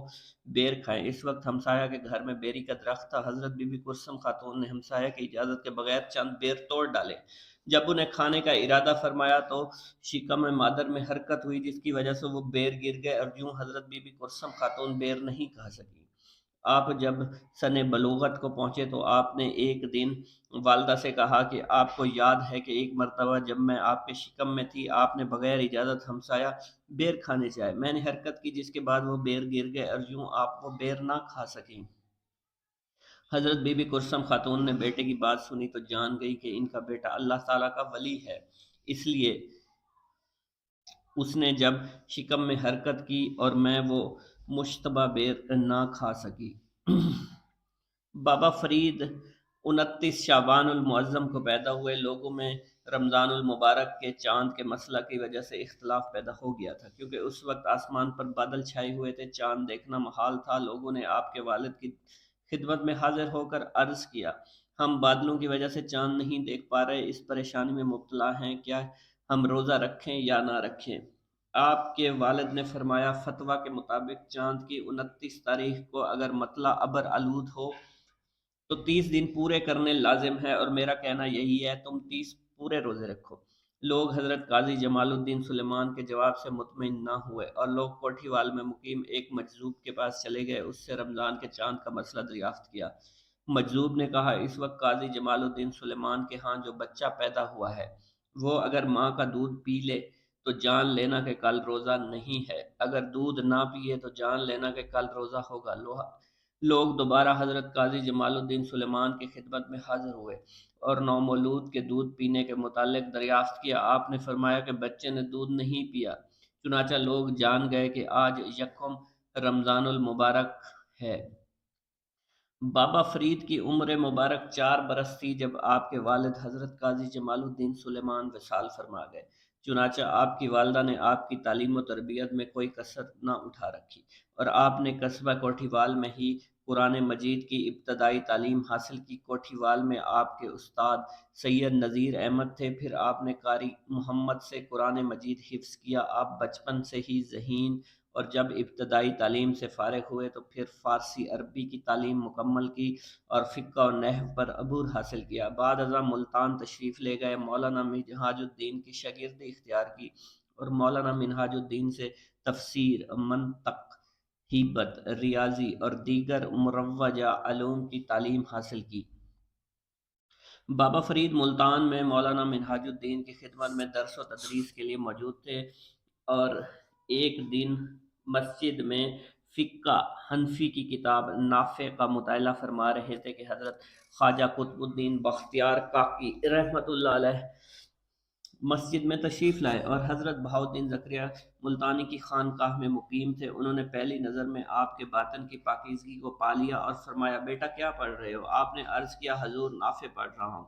بیر کھائیں۔ اس وقت ہمسایہ کے گھر میں بیری کا درخت تھا۔ حضرت بی بی کرسم خاتون نے ہمسایہ کی اجازت کے بغیر چند بیر توڑ ڈالے۔ جب انہیں کھانے کا ارادہ فرمایا تو شکم مادر میں حرکت ہوئی جس کی وجہ سے وہ بیر گر گئے اور یوں حضرت بی بی کرسم خاتون بیر نہیں کھا سکی۔ آپ جب سن بلوغت کو پہنچے تو آپ نے ایک دن والدہ سے کہا کہ آپ کو یاد ہے کہ ایک مرتبہ جب میں آپ کے شکم میں تھی آپ نے بغیر اجازت ہمسایہ بیر کھانے چاہے، میں نے حرکت کی جس کے بعد وہ بیر گر گئے اور یوں آپ وہ بیر نہ کھا سکیں۔ حضرت بی بی کرسم خاتون نے بیٹے کی بات سنی تو جان گئی کہ ان کا بیٹا اللہ تعالیٰ کا ولی ہے، اس لیے اس نے جب شکم میں حرکت کی اور میں وہ مشتبہ بیر نہ کھا سکی۔ بابا فرید 29 شعبان المعظم کو پیدا ہوئے۔ لوگوں میں رمضان المبارک کے چاند کے مسئلہ کی وجہ سے اختلاف پیدا ہو گیا تھا، کیونکہ اس وقت آسمان پر بادل چھائے ہوئے تھے، چاند دیکھنا محال تھا۔ لوگوں نے آپ کے والد کی خدمت میں حاضر ہو کر عرض کیا، ہم بادلوں کی وجہ سے چاند نہیں دیکھ پا رہے، اس پریشانی میں مبتلا ہیں، کیا ہم روزہ رکھیں یا نہ رکھیں؟ آپ کے والد نے فرمایا، فتویٰ کے مطابق چاند کی 29 تاریخ کو اگر مطلع ابر آلود ہو تو 30 دن پورے کرنے لازم ہے، اور میرا کہنا یہی ہے تم 30 پورے روزے رکھو۔ لوگ حضرت قاضی جمال الدین سلیمان کے جواب سے مطمئن نہ ہوئے اور لوگ کوٹھی وال میں مقیم ایک مجذوب کے پاس چلے گئے، اس سے رمضان کے چاند کا مسئلہ دریافت کیا۔ مجذوب نے کہا، اس وقت قاضی جمال الدین سلیمان کے ہاں جو بچہ پیدا ہوا ہے وہ اگر ماں کا دودھ پی لے تو جان لینا کہ کل روزہ نہیں ہے، اگر دودھ نہ پیے تو جان لینا کہ کل روزہ ہوگا۔ لوگ دوبارہ حضرت قاضی جمال الدین سلیمان کی خدمت میں حاضر ہوئے اور نومولود کے دودھ پینے کے متعلق دریافت کیا۔ آپ نے فرمایا کہ بچے نے دودھ نہیں پیا۔ چنانچہ لوگ جان گئے کہ آج یکم رمضان المبارک ہے۔ بابا فرید کی عمر مبارک 4 برس تھی جب آپ کے والد حضرت قاضی جمال الدین سلیمان وصال فرما گئے۔ چنانچہ آپ کی والدہ نے آپ کی تعلیم و تربیت میں کوئی کسر نہ اٹھا رکھی اور آپ نے قصبہ کوٹھی وال میں ہی قرآن مجید کی ابتدائی تعلیم حاصل کی۔ کوٹھی وال میں آپ کے استاد سید نذیر احمد تھے، پھر آپ نے قاری محمد سے قرآن مجید حفظ کیا۔ آپ بچپن سے ہی ذہین اور جب ابتدائی تعلیم سے فارغ ہوئے تو پھر فارسی عربی کی تعلیم مکمل کی اور فقہ و نحو پر عبور حاصل کیا۔ بعد ازاں ملتان تشریف لے گئے، مولانا منہاج الدین کی شاگردی اختیار کی اور مولانا منہاج الدین سے تفسیر، منطق، ہیبت، ریاضی اور دیگر مروجہ علوم کی تعلیم حاصل کی۔ بابا فرید ملتان میں مولانا منہاج الدین کی خدمت میں درس و تدریس کے لیے موجود تھے اور ایک دن مسجد میں فقہ حنفی کی کتاب نافع کا مطالعہ فرما رہے تھے کہ حضرت خواجہ قطب الدین بختیار کاکی رحمۃ اللہ علیہ مسجد میں تشریف لائے اور حضرت بہاؤالدین زکریا ملتانی کی خانقاہ میں مقیم تھے۔ انہوں نے پہلی نظر میں آپ کے باطن کی پاکیزگی کو پا لیا اور فرمایا، بیٹا کیا پڑھ رہے ہو؟ آپ نے عرض کیا، حضور نافع پڑھ رہا ہوں۔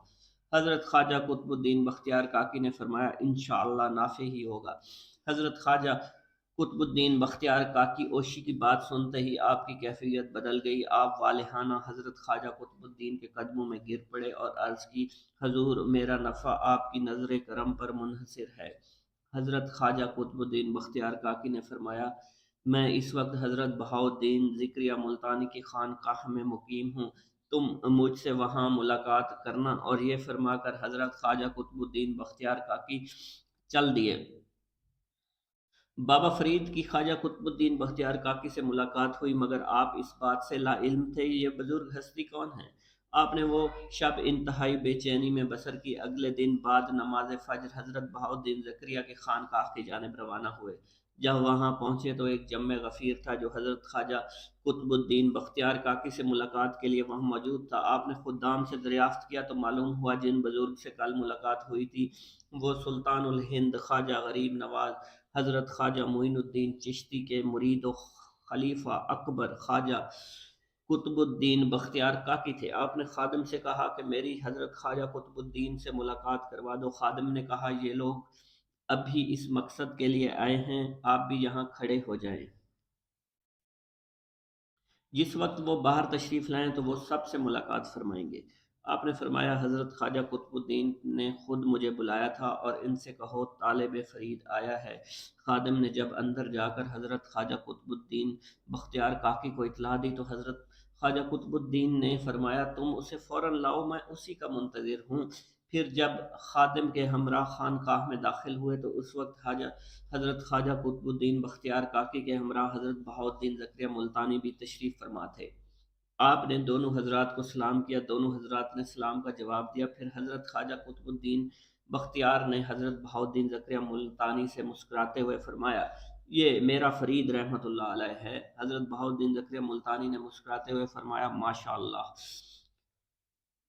حضرت خواجہ قطب الدین بختیار کاکی نے فرمایا، انشاءاللہ نافع ہی ہوگا۔ حضرت خواجہ قطب الدین بختیار کاکی اوشی کی بات سنتے ہی آپ کی کیفیت بدل گئی۔ آپ والہانہ حضرت خواجہ قطب الدین کے قدموں میں گر پڑے اور عرض کی، حضور میرا نفع آپ کی نظر کرم پر منحصر ہے۔ حضرت خواجہ قطب الدین بختیار کاکی نے فرمایا، میں اس وقت حضرت بہاؤالدین ذکریہ ملتانی کی خانقاہ میں مقیم ہوں، تم مجھ سے وہاں ملاقات کرنا۔ اور یہ فرما کر حضرت خواجہ قطب الدین بختیار کاکی چل دیے۔ بابا فرید کی خواجہ قطب الدین بختیار کاکی سے ملاقات ہوئی، مگر آپ اس بات سے لا علم تھے یہ بزرگ ہستی کون ہے۔ آپ نے وہ شب انتہائی بے چینی میں بسر کی۔ اگلے دن بعد نماز فجر حضرت بہاؤالدین ذکریہ کی خانقاہ کی جانب روانہ ہوئے۔ جب وہاں پہنچے تو ایک جم غفیر تھا جو حضرت خواجہ قطب الدین بختیار کاکی سے ملاقات کے لیے وہاں موجود تھا۔ آپ نے خدام سے دریافت کیا تو معلوم ہوا جن بزرگ سے کل ملاقات ہوئی تھی وہ سلطان الہند خواجہ غریب نواز حضرت خواجہ معین الدین چشتی کے مرید و خلیفہ اکبر خواجہ قطب الدین بختیار کاکی تھے۔ آپ نے خادم سے کہا کہ میری حضرت خواجہ قطب الدین سے ملاقات کروا دو۔ خادم نے کہا، یہ لوگ ابھی اس مقصد کے لیے آئے ہیں، آپ بھی یہاں کھڑے ہو جائیں۔ جس وقت وہ باہر تشریف لائیں تو وہ سب سے ملاقات فرمائیں گے۔ آپ نے فرمایا، حضرت خواجہ قطب الدین نے خود مجھے بلایا تھا اور ان سے کہو طالب فرید آیا ہے۔ خادم نے جب اندر جا کر حضرت خواجہ قطب الدین بختیار کاکی کو اطلاع دی تو حضرت خواجہ قطب الدین نے فرمایا، تم اسے فوراً لاؤ، میں اسی کا منتظر ہوں۔ پھر جب خادم کے ہمراہ خانقاہ میں داخل ہوئے تو اس وقت حضرت خواجہ قطب الدین بختیار کاکی کے ہمراہ حضرت بہاؤالدین ذکریہ ملتانی بھی تشریف فرما تھے۔ آپ نے دونوں حضرات کو سلام کیا، دونوں حضرات نے سلام کا جواب دیا۔ پھر حضرت خواجہ قطب الدین بختیار نے حضرت بہاؤالدین ذکریہ ملتانی سے مسکراتے ہوئے فرمایا، یہ میرا فرید رحمۃ اللہ علیہ ہے۔ حضرت بہاؤالدین ذکریہ ملتانی نے مسکراتے ہوئے فرمایا، ماشاء اللہ۔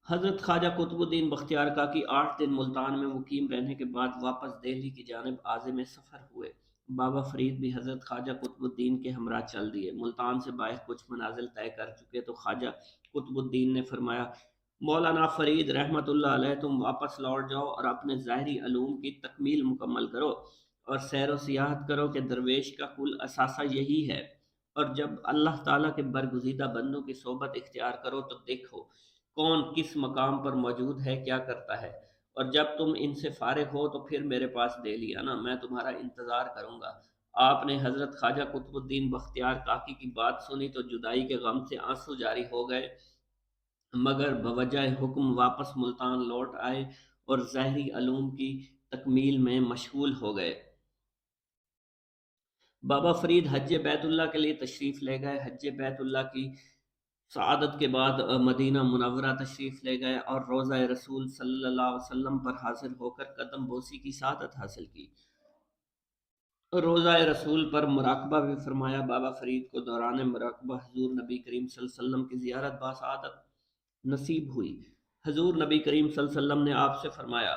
حضرت خواجہ قطب الدین بختیار کاکی 8 دن ملتان میں مقیم رہنے کے بعد واپس دہلی کی جانب عازم سفر ہوئے۔ بابا فرید بھی حضرت خواجہ قطب الدین کے ہمراہ چل دیے۔ ملتان سے باہر کچھ منازل طے کر چکے تو خواجہ قطب الدین نے فرمایا، مولانا فرید رحمۃ اللہ علیہ، تم واپس لوٹ جاؤ اور اپنے ظاہری علوم کی تکمیل مکمل کرو اور سیر و سیاحت کرو کہ درویش کا کل اثاثہ یہی ہے۔ اور جب اللہ تعالیٰ کے برگزیدہ بندوں کی صحبت اختیار کرو تو دیکھو کون کس مقام پر موجود ہے، کیا کرتا ہے، اور جب تم ان سے فارغ ہو تو پھر میرے پاس دہلی آنا، میں تمہارا انتظار کروں گا۔ آپ نے حضرت خواجہ قطب الدین بختیار کاکی کی بات سنی تو جدائی کے غم سے آنسو جاری ہو گئے، مگر بوجہ حکم واپس ملتان لوٹ آئے اور ظاہری علوم کی تکمیل میں مشغول ہو گئے۔ بابا فرید حج بیت اللہ کے لیے تشریف لے گئے۔ حج بیت اللہ کی سعادت کے بعد مدینہ منورہ تشریف لے گئے اور روضہ رسول صلی اللہ علیہ وسلم پر حاضر ہو کر قدم بوسی کی سعادت حاصل کی۔ روضہ رسول پر مراقبہ بھی فرمایا۔ بابا فرید کو دوران مراقبہ حضور نبی کریم صلی اللہ علیہ وسلم کی زیارت باسعادت نصیب ہوئی۔ حضور نبی کریم صلی اللہ علیہ وسلم نے آپ سے فرمایا،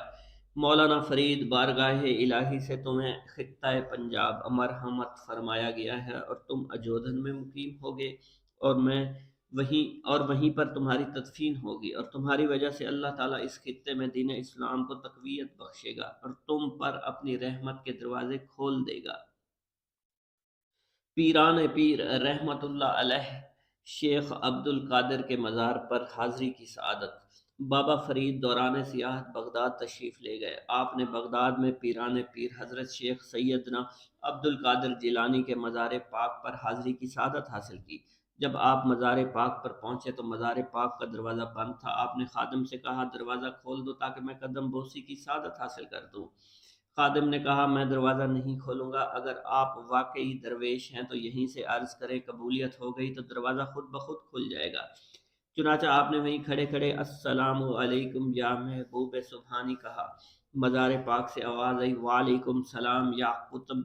مولانا فرید، بارگاہ الہی سے تمہیں خطہ پنجاب مرحمت فرمایا گیا ہے اور تم اجودھن میں مقیم ہوگے اور وہیں پر تمہاری تدفین ہوگی، اور تمہاری وجہ سے اللہ تعالیٰ اس خطے میں دین اسلام کو تقویت بخشے گا اور تم پر اپنی رحمت کے دروازے کھول دے گا۔ پیران پیر رحمت اللہ علیہ شیخ عبد القادر کے مزار پر حاضری کی سعادت۔ بابا فرید دوران سیاحت بغداد تشریف لے گئے۔ آپ نے بغداد میں پیران پیر حضرت شیخ سیدنا عبد القادر جیلانی کے مزار پاک پر حاضری کی سعادت حاصل کی۔ جب آپ مزار پاک پر پہنچے تو مزار پاک کا دروازہ بند تھا۔ آپ نے خادم سے کہا، دروازہ کھول دو تاکہ میں قدم بوسی کی سعادت حاصل کر دوں۔ خادم نے کہا، میں دروازہ نہیں کھولوں گا، اگر آپ واقعی درویش ہیں تو یہیں سے عرض کریں قبولیت ہو گئی تو دروازہ خود بخود کھل جائے گا۔ چنانچہ آپ نے وہیں کھڑے کھڑے السلام علیکم یا محبوب سبحانی کہا۔ مزار پاک سے آواز آئی، وعلیکم السلام یا قطب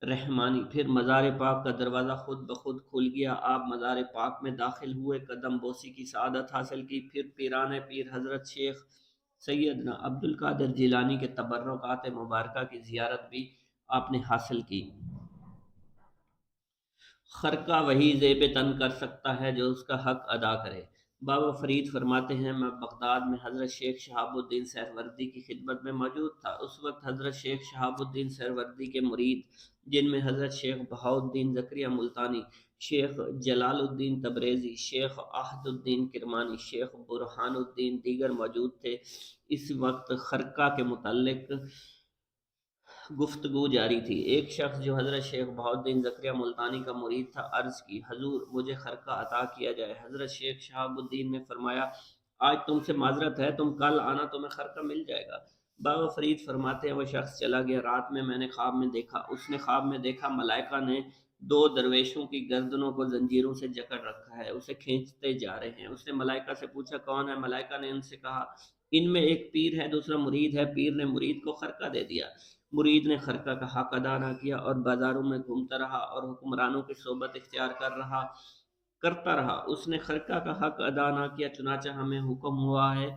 رحمانی۔ پھر مزار پاک کا دروازہ خود بخود کھل گیا۔ آپ مزار پاک میں داخل ہوئے، قدم بوسی کی سعادت حاصل کی۔ پھر پیران پیر حضرت شیخ سیدنا عبد القادر جیلانی کے تبرکات مبارکہ کی زیارت بھی آپ نے حاصل کی۔ خرقہ وہی زیب تن کر سکتا ہے جو اس کا حق ادا کرے۔ بابا فرید فرماتے ہیں میں بغداد میں حضرت شیخ شہاب الدین سہروردی کی خدمت میں موجود تھا۔ اس وقت حضرت شیخ شہاب الدین سہروردی کے مرید، جن میں حضرت شیخ بہاؤالدین زکریا ملتانی، شیخ جلال الدین تبریزی، شیخ احد الدین کرمانی، شیخ برہان الدین دیگر موجود تھے۔ اس وقت خرقہ کے متعلق گفتگو جاری تھی۔ ایک شخص جو حضرت شیخ بہاؤالدین زکریا ملتانی کا مرید تھا، عرض کی، حضور مجھے خرقہ عطا کیا جائے۔ حضرت شیخ شہاب الدین نے فرمایا، آج تم سے معذرت ہے، تم کل آنا، تمہیں خرقہ مل جائے گا۔ بابا فرید فرماتے ہیں وہ شخص چلا گیا۔ رات میں نے خواب میں دیکھا، اس نے خواب میں دیکھا ملائکہ نے دو درویشوں کی گردنوں کو زنجیروں سے جکڑ رکھا ہے، اسے کھینچتے جا رہے ہیں۔ اس نے ملائکہ سے پوچھا کون ہے؟ ملائکہ نے ان سے کہا ان میں ایک پیر ہے، دوسرا مرید ہے۔ پیر نے مرید کو خرقہ دے دیا، مرید نے خرقہ کا حق ادا نہ کیا اور بازاروں میں گھومتا رہا اور حکمرانوں کی صحبت اختیار کرتا رہا۔ اس نے خرقہ کا حق ادا نہ کیا، چنانچہ ہمیں حکم ہوا ہے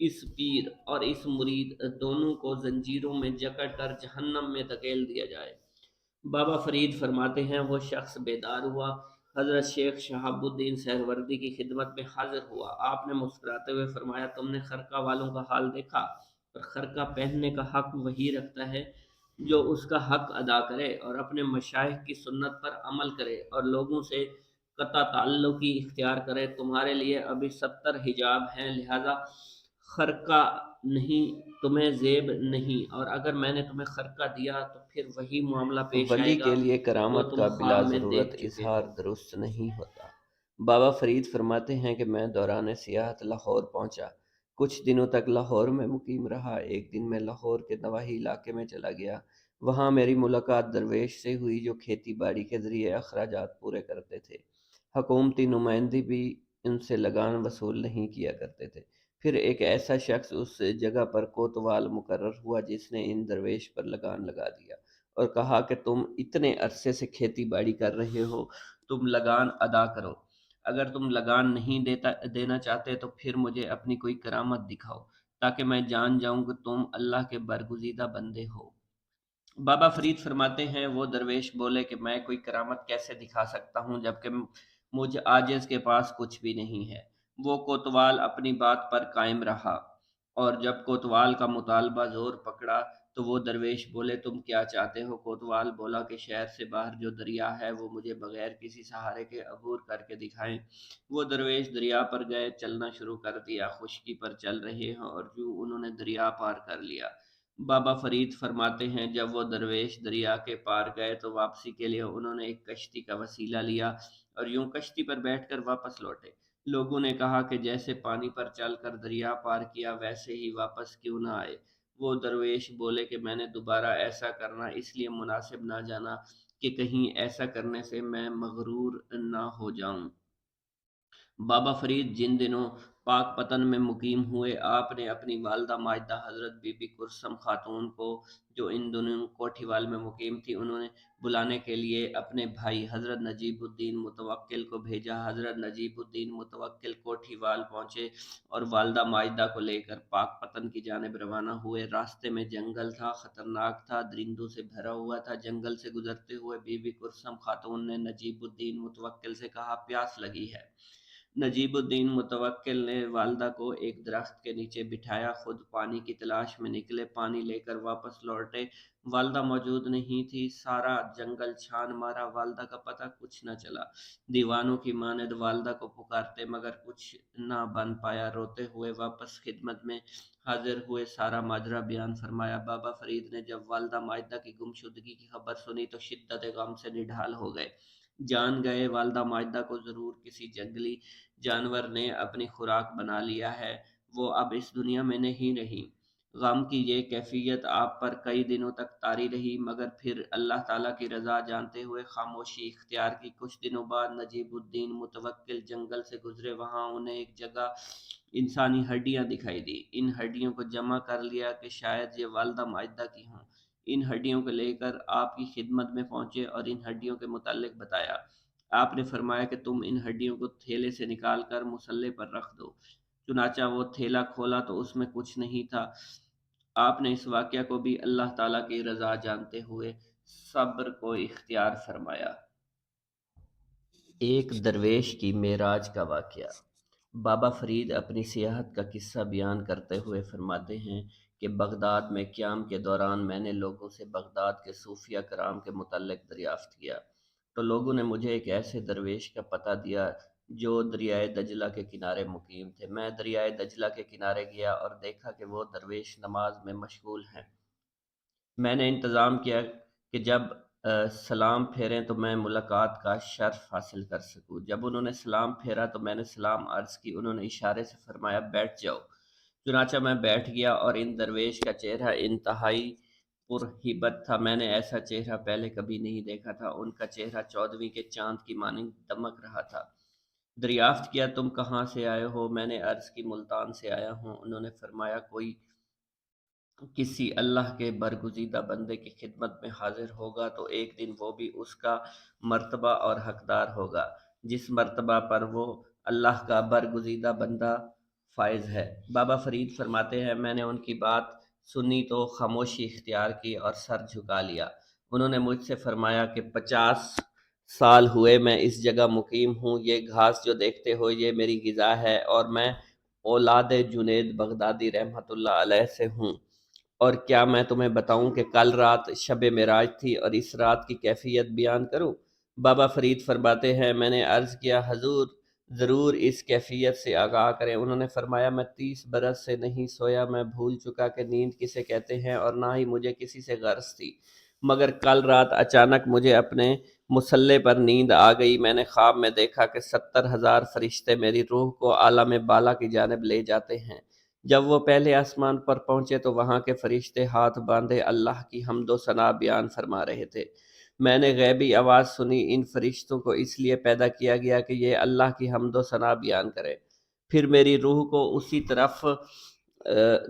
اس پیر اور اس مرید دونوں کو زنجیروں میں جکڑ کر جہنم میں دھکیل دیا جائے۔ بابا فرید فرماتے ہیں وہ شخص بیدار ہوا، حضرت شیخ شہاب الدین سہروردی کی خدمت میں حاضر ہوا۔ آپ نے مسکراتے ہوئے فرمایا تم نے خرقہ والوں کا حال دیکھا؟ اور خرقہ پہننے کا حق وہی رکھتا ہے جو اس کا حق ادا کرے اور اپنے مشائخ کی سنت پر عمل کرے اور لوگوں سے قطع تعلقی اختیار کرے۔ تمہارے لیے ابھی 70 حجاب ہیں، لہذا خرقہ نہیں، تمہیں زیب نہیں، اور اگر میں نے تمہیں خرقہ دیا تو پھر وہی معاملہ پیش ولی آئے گا کے لیے جو کرامت تم کا بلا خواب میں ضرورت دیکھ چکے اظہار ہو۔ درست نہیں ہوتا۔ بابا فرید فرماتے ہیں کہ میں دوران سیاحت لاہور پہنچا، کچھ دنوں تک لاہور میں مقیم رہا۔ ایک دن میں لاہور کے نواحی علاقے میں چلا گیا، وہاں میری ملاقات درویش سے ہوئی جو کھیتی باڑی کے ذریعے اخراجات پورے کرتے تھے۔ حکومتی نمائندے بھی ان سے لگان وصول نہیں کیا کرتے تھے۔ پھر ایک ایسا شخص اس جگہ پر کوتوال مقرر ہوا جس نے ان درویش پر لگان لگا دیا اور کہا کہ تم اتنے عرصے سے کھیتی باڑی کر رہے ہو، تم لگان ادا کرو۔ اگر تم لگان نہیں دینا چاہتے تو پھر مجھے اپنی کوئی کرامت دکھاؤ تاکہ میں جان جاؤں کہ تم اللہ کے برگزیدہ بندے ہو۔ بابا فرید فرماتے ہیں وہ درویش بولے کہ میں کوئی کرامت کیسے دکھا سکتا ہوں جبکہ مجھ عاجز کے پاس کچھ بھی نہیں ہے۔ وہ کوتوال اپنی بات پر قائم رہا اور جب کوتوال کا مطالبہ زور پکڑا تو وہ درویش بولے تم کیا چاہتے ہو؟ کوتوال بولا کہ شہر سے باہر جو دریا ہے وہ مجھے بغیر کسی سہارے کے عبور کر کے دکھائیں۔ وہ درویش دریا پر گئے، چلنا شروع کر دیا، خشکی پر چل رہے ہیں اور جو انہوں نے دریا پار کر لیا۔ بابا فرید فرماتے ہیں جب وہ درویش دریا کے پار گئے تو واپسی کے لیے انہوں نے ایک کشتی کا وسیلہ لیا اور یوں کشتی پر بیٹھ کر واپس لوٹے۔ لوگوں نے کہا کہ جیسے پانی پر چل کر دریا پار کیا ویسے ہی واپس کیوں نہ آئے؟ وہ درویش بولے کہ میں نے دوبارہ ایسا کرنا اس لیے مناسب نہ جانا کہ کہیں ایسا کرنے سے میں مغرور نہ ہو جاؤں۔ بابا فرید جن دنوں پاک پتن میں مقیم ہوئے، آپ نے اپنی والدہ ماجدہ حضرت بی بی کرسم خاتون کو جو ان دنوں کوٹھی وال میں مقیم تھی، انہوں نے بلانے کے لیے اپنے بھائی حضرت نجیب الدین متوکل کو بھیجا۔ حضرت نجیب الدین متوکل کوٹھی وال پہنچے اور والدہ ماجدہ کو لے کر پاک پتن کی جانب روانہ ہوئے۔ راستے میں جنگل تھا، خطرناک تھا، درندوں سے بھرا ہوا تھا۔ جنگل سے گزرتے ہوئے بی بی کرسم خاتون نے نجیب الدین متوکل سے کہا پیاس لگی ہے۔ نجیب الدین متوکل نے والدہ کو ایک درخت کے نیچے بٹھایا، خود پانی کی تلاش میں نکلے، پانی لے کر واپس لوٹے۔ والدہ موجود نہیں تھی، سارا جنگل چھان مارا، والدہ کا پتہ کچھ نہ چلا۔ دیوانوں کی مانند والدہ کو پکارتے مگر کچھ نہ بن پایا، روتے ہوئے واپس خدمت میں حاضر ہوئے، سارا ماجرا بیان فرمایا۔ بابا فرید نے جب والدہ ماجدہ کی گمشدگی کی خبر سنی تو شدت غم سے نڈھال ہو گئے، جان گئے والدہ ماجدہ کو ضرور کسی جنگلی جانور نے اپنی خوراک بنا لیا ہے، وہ اب اس دنیا میں نہیں رہی۔ غم کی یہ کیفیت آپ پر کئی دنوں تک طاری رہی مگر پھر اللہ تعالیٰ کی رضا جانتے ہوئے خاموشی اختیار کی۔ کچھ دنوں بعد نجیب الدین متوکل جنگل سے گزرے، وہاں انہیں ایک جگہ انسانی ہڈیاں دکھائی دی۔ ان ہڈیوں کو جمع کر لیا کہ شاید یہ والدہ ماجدہ کی ہوں۔ ان ہڈیوں کو لے کر آپ کی خدمت میں پہنچے اور ان ہڈیوں کے متعلق بتایا۔ آپ نے فرمایا کہ تم ان ہڈیوں کو تھیلے سے نکال کر مصلے پر رکھ دو۔ چنانچہ وہ تھیلا کھولا تو اس میں کچھ نہیں تھا۔ آپ نے اس واقعہ کو بھی اللہ تعالیٰ کی رضا جانتے ہوئے صبر کو اختیار فرمایا۔ ایک درویش کی معراج کا واقعہ۔ بابا فرید اپنی سیاحت کا قصہ بیان کرتے ہوئے فرماتے ہیں کہ بغداد میں قیام کے دوران میں نے لوگوں سے بغداد کے صوفیہ کرام کے متعلق دریافت کیا، تو لوگوں نے مجھے ایک ایسے درویش کا پتہ دیا جو دریائے دجلہ کے کنارے مقیم تھے۔ میں دریائے دجلہ کے کنارے گیا اور دیکھا کہ وہ درویش نماز میں مشغول ہیں۔ میں نے انتظام کیا کہ جب سلام پھیریں تو میں ملاقات کا شرف حاصل کر سکوں۔ جب انہوں نے سلام پھیرا تو میں نے سلام عرض کی، انہوں نے اشارے سے فرمایا بیٹھ جاؤ۔ چنانچہ میں بیٹھ گیا اور ان درویش کا چہرہ انتہائی پرہیبت تھا، میں نے ایسا چہرہ پہلے کبھی نہیں دیکھا تھا، ان کا چہرہ چودھویں کے چاند کی مانند دمک رہا تھا۔ دریافت کیا تم کہاں سے آئے ہو؟ میں نے عرض کی ملتان سے آیا ہوں۔ انہوں نے فرمایا کوئی کسی اللہ کے برگزیدہ بندے کی خدمت میں حاضر ہوگا تو ایک دن وہ بھی اس کا مرتبہ اور حقدار ہوگا جس مرتبہ پر وہ اللہ کا برگزیدہ بندہ فائز ہے۔ بابا فرید فرماتے ہیں میں نے ان کی بات سنی تو خاموشی اختیار کی اور سر جھکا لیا۔ انہوں نے مجھ سے فرمایا کہ 50 سال ہوئے میں اس جگہ مقیم ہوں، یہ گھاس جو دیکھتے ہو یہ میری غذا ہے اور میں اولاد جنید بغدادی رحمۃ اللہ علیہ سے ہوں۔ اور کیا میں تمہیں بتاؤں کہ کل رات شب معراج تھی اور اس رات کی کیفیت بیان کروں؟ بابا فرید فرماتے ہیں میں نے عرض کیا حضور ضرور اس کیفیت سے آگاہ کریں۔ انہوں نے فرمایا میں 30 برس سے نہیں سویا، میں بھول چکا کہ نیند کسے کہتے ہیں اور نہ ہی مجھے کسی سے غرض تھی، مگر کل رات اچانک مجھے اپنے مصلے پر نیند آ گئی۔ میں نے خواب میں دیکھا کہ 70,000 فرشتے میری روح کو عالم بالا کی جانب لے جاتے ہیں۔ جب وہ پہلے آسمان پر پہنچے تو وہاں کے فرشتے ہاتھ باندھے اللہ کی حمد و ثنا بیان فرما رہے تھے۔ میں نے غیبی آواز سنی ان فرشتوں کو اس لیے پیدا کیا گیا کہ یہ اللہ کی حمد و ثنا بیان کرے۔ پھر میری روح کو اسی طرف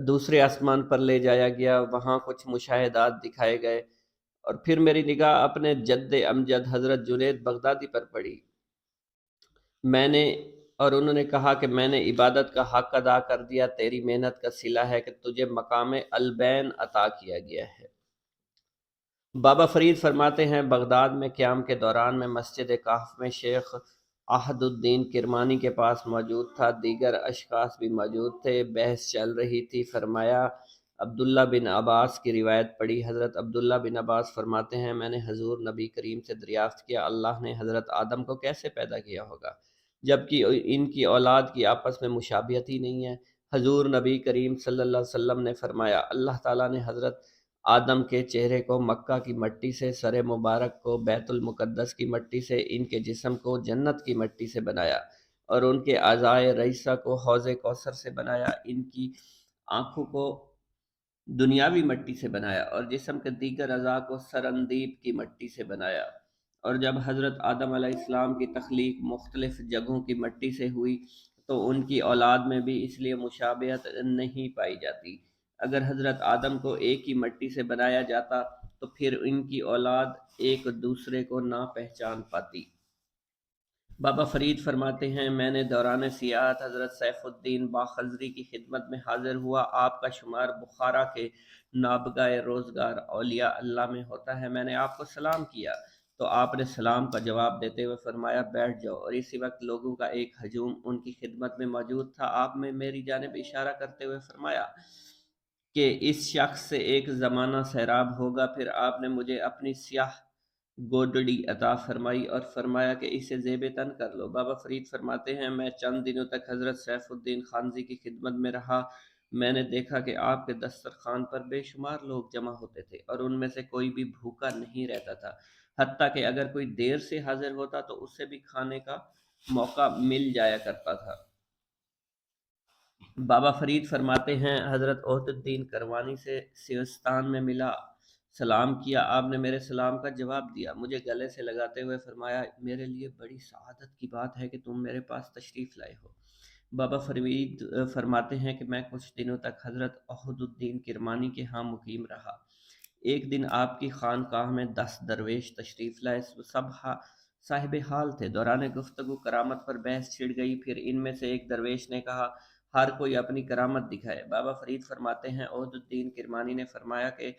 دوسرے آسمان پر لے جایا گیا، وہاں کچھ مشاہدات دکھائے گئے اور پھر میری نگاہ اپنے جد امجد حضرت جنید بغدادی پر پڑی۔ میں نے اور انہوں نے کہا کہ میں نے عبادت کا حق ادا کر دیا، تیری محنت کا صلہ ہے کہ تجھے مقام البین عطا کیا گیا ہے۔ بابا فرید فرماتے ہیں بغداد میں قیام کے دوران میں مسجد کہف میں شیخ احد الدین کرمانی کے پاس موجود تھا، دیگر اشخاص بھی موجود تھے، بحث چل رہی تھی۔ فرمایا عبداللہ بن عباس کی روایت پڑھی۔ حضرت عبداللہ بن عباس فرماتے ہیں میں نے حضور نبی کریم سے دریافت کیا اللہ نے حضرت آدم کو کیسے پیدا کیا ہوگا جبکہ ان کی اولاد کی آپس میں مشابہت ہی نہیں ہے؟ حضور نبی کریم صلی اللہ علیہ وسلم نے فرمایا اللہ تعالیٰ نے حضرت آدم کے چہرے کو مکہ کی مٹی سے، سر مبارک کو بیت المقدس کی مٹی سے، ان کے جسم کو جنت کی مٹی سے بنایا اور ان کے اعضائے رئیسہ کو حوض کوثر سے بنایا، ان کی آنکھوں کو دنیاوی مٹی سے بنایا اور جسم کے دیگر اعضاء کو سرندیب کی مٹی سے بنایا۔ اور جب حضرت آدم علیہ السلام کی تخلیق مختلف جگہوں کی مٹی سے ہوئی تو ان کی اولاد میں بھی اس لیے مشابہت نہیں پائی جاتی۔ اگر حضرت آدم کو ایک ہی مٹی سے بنایا جاتا تو پھر ان کی اولاد ایک دوسرے کو نہ پہچان پاتی۔ بابا فرید فرماتے ہیں میں نے دوران سیاحت حضرت سیف الدین باخزری کی خدمت میں حاضر ہوا، آپ کا شمار بخارا کے نابغہ روزگار اولیاء اللہ میں ہوتا ہے۔ میں نے آپ کو سلام کیا تو آپ نے سلام کا جواب دیتے ہوئے فرمایا بیٹھ جاؤ، اور اسی وقت لوگوں کا ایک ہجوم ان کی خدمت میں موجود تھا۔ آپ نے میری جانب اشارہ کرتے ہوئے فرمایا کہ اس شخص سے ایک زمانہ سیراب ہوگا۔ پھر آپ نے مجھے اپنی سیاہ گودڑی عطا فرمائی اور فرمایا کہ اسے زیب تن کر لو۔ بابا فرید فرماتے ہیں میں چند دنوں تک حضرت سیف الدین خانزی کی خدمت میں رہا، میں نے دیکھا کہ آپ کے دسترخوان پر بے شمار لوگ جمع ہوتے تھے اور ان میں سے کوئی بھی بھوکا نہیں رہتا تھا، حتیٰ کہ اگر کوئی دیر سے حاضر ہوتا تو اسے بھی کھانے کا موقع مل جایا کرتا تھا۔ بابا فرید فرماتے ہیں حضرت عہد الدین کروانی سے سیستان میں ملا، سلام کیا، آپ نے میرے سلام کا جواب دیا، مجھے گلے سے لگاتے ہوئے فرمایا میرے لیے بڑی سعادت کی بات ہے کہ تم میرے پاس تشریف لائے ہو۔ بابا فرید فرماتے ہیں کہ میں کچھ دنوں تک حضرت عہد الدین کرمانی کے ہاں مقیم رہا۔ ایک دن آپ کی خانقاہ میں 10 درویش تشریف لائے، سب صاحب حال تھے۔ دوران گفتگو کرامت پر بحث چھڑ گئی، پھر ان میں سے ایک درویش نے کہا ہر کوئی اپنی کرامت دکھائے۔ بابا فرید فرماتے ہیں عہد الدین کرمانی نے فرمایا کہ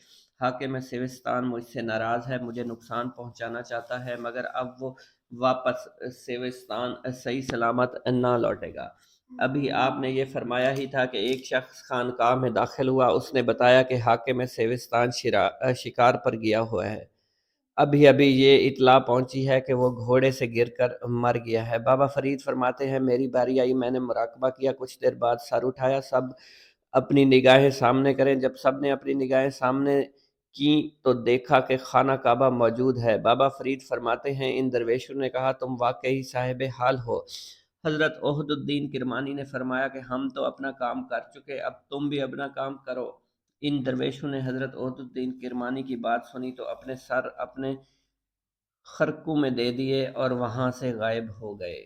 حاکم سیوستان مجھ سے ناراض ہے، مجھے نقصان پہنچانا چاہتا ہے، مگر اب وہ واپس سیوستان صحیح سلامت نہ لوٹے گا۔ ابھی آپ نے یہ فرمایا ہی تھا کہ ایک شخص خانقاہ میں داخل ہوا، اس نے بتایا کہ حاکم سیوستان شکار پر گیا ہوا ہے، ابھی ابھی یہ اطلاع پہنچی ہے کہ وہ گھوڑے سے گر کر مر گیا ہے۔ بابا فرید فرماتے ہیں میری باری آئی، میں نے مراقبہ کیا، کچھ دیر بعد سر اٹھایا، سب اپنی نگاہیں سامنے کریں۔ جب سب نے اپنی نگاہیں سامنے کی تو دیکھا کہ خانہ کعبہ موجود ہے۔ بابا فرید فرماتے ہیں ان درویشوں نے کہا تم واقعی صاحب حال ہو۔ حضرت عہد الدین کرمانی نے فرمایا کہ ہم تو اپنا کام کر چکے، اب تم بھی اپنا کام کرو۔ ان درویشوں نے حضرت عہد الدین کرمانی کی بات سنی تو اپنے سر اپنے خرقوں میں دے دیے اور وہاں سے غائب ہو گئے۔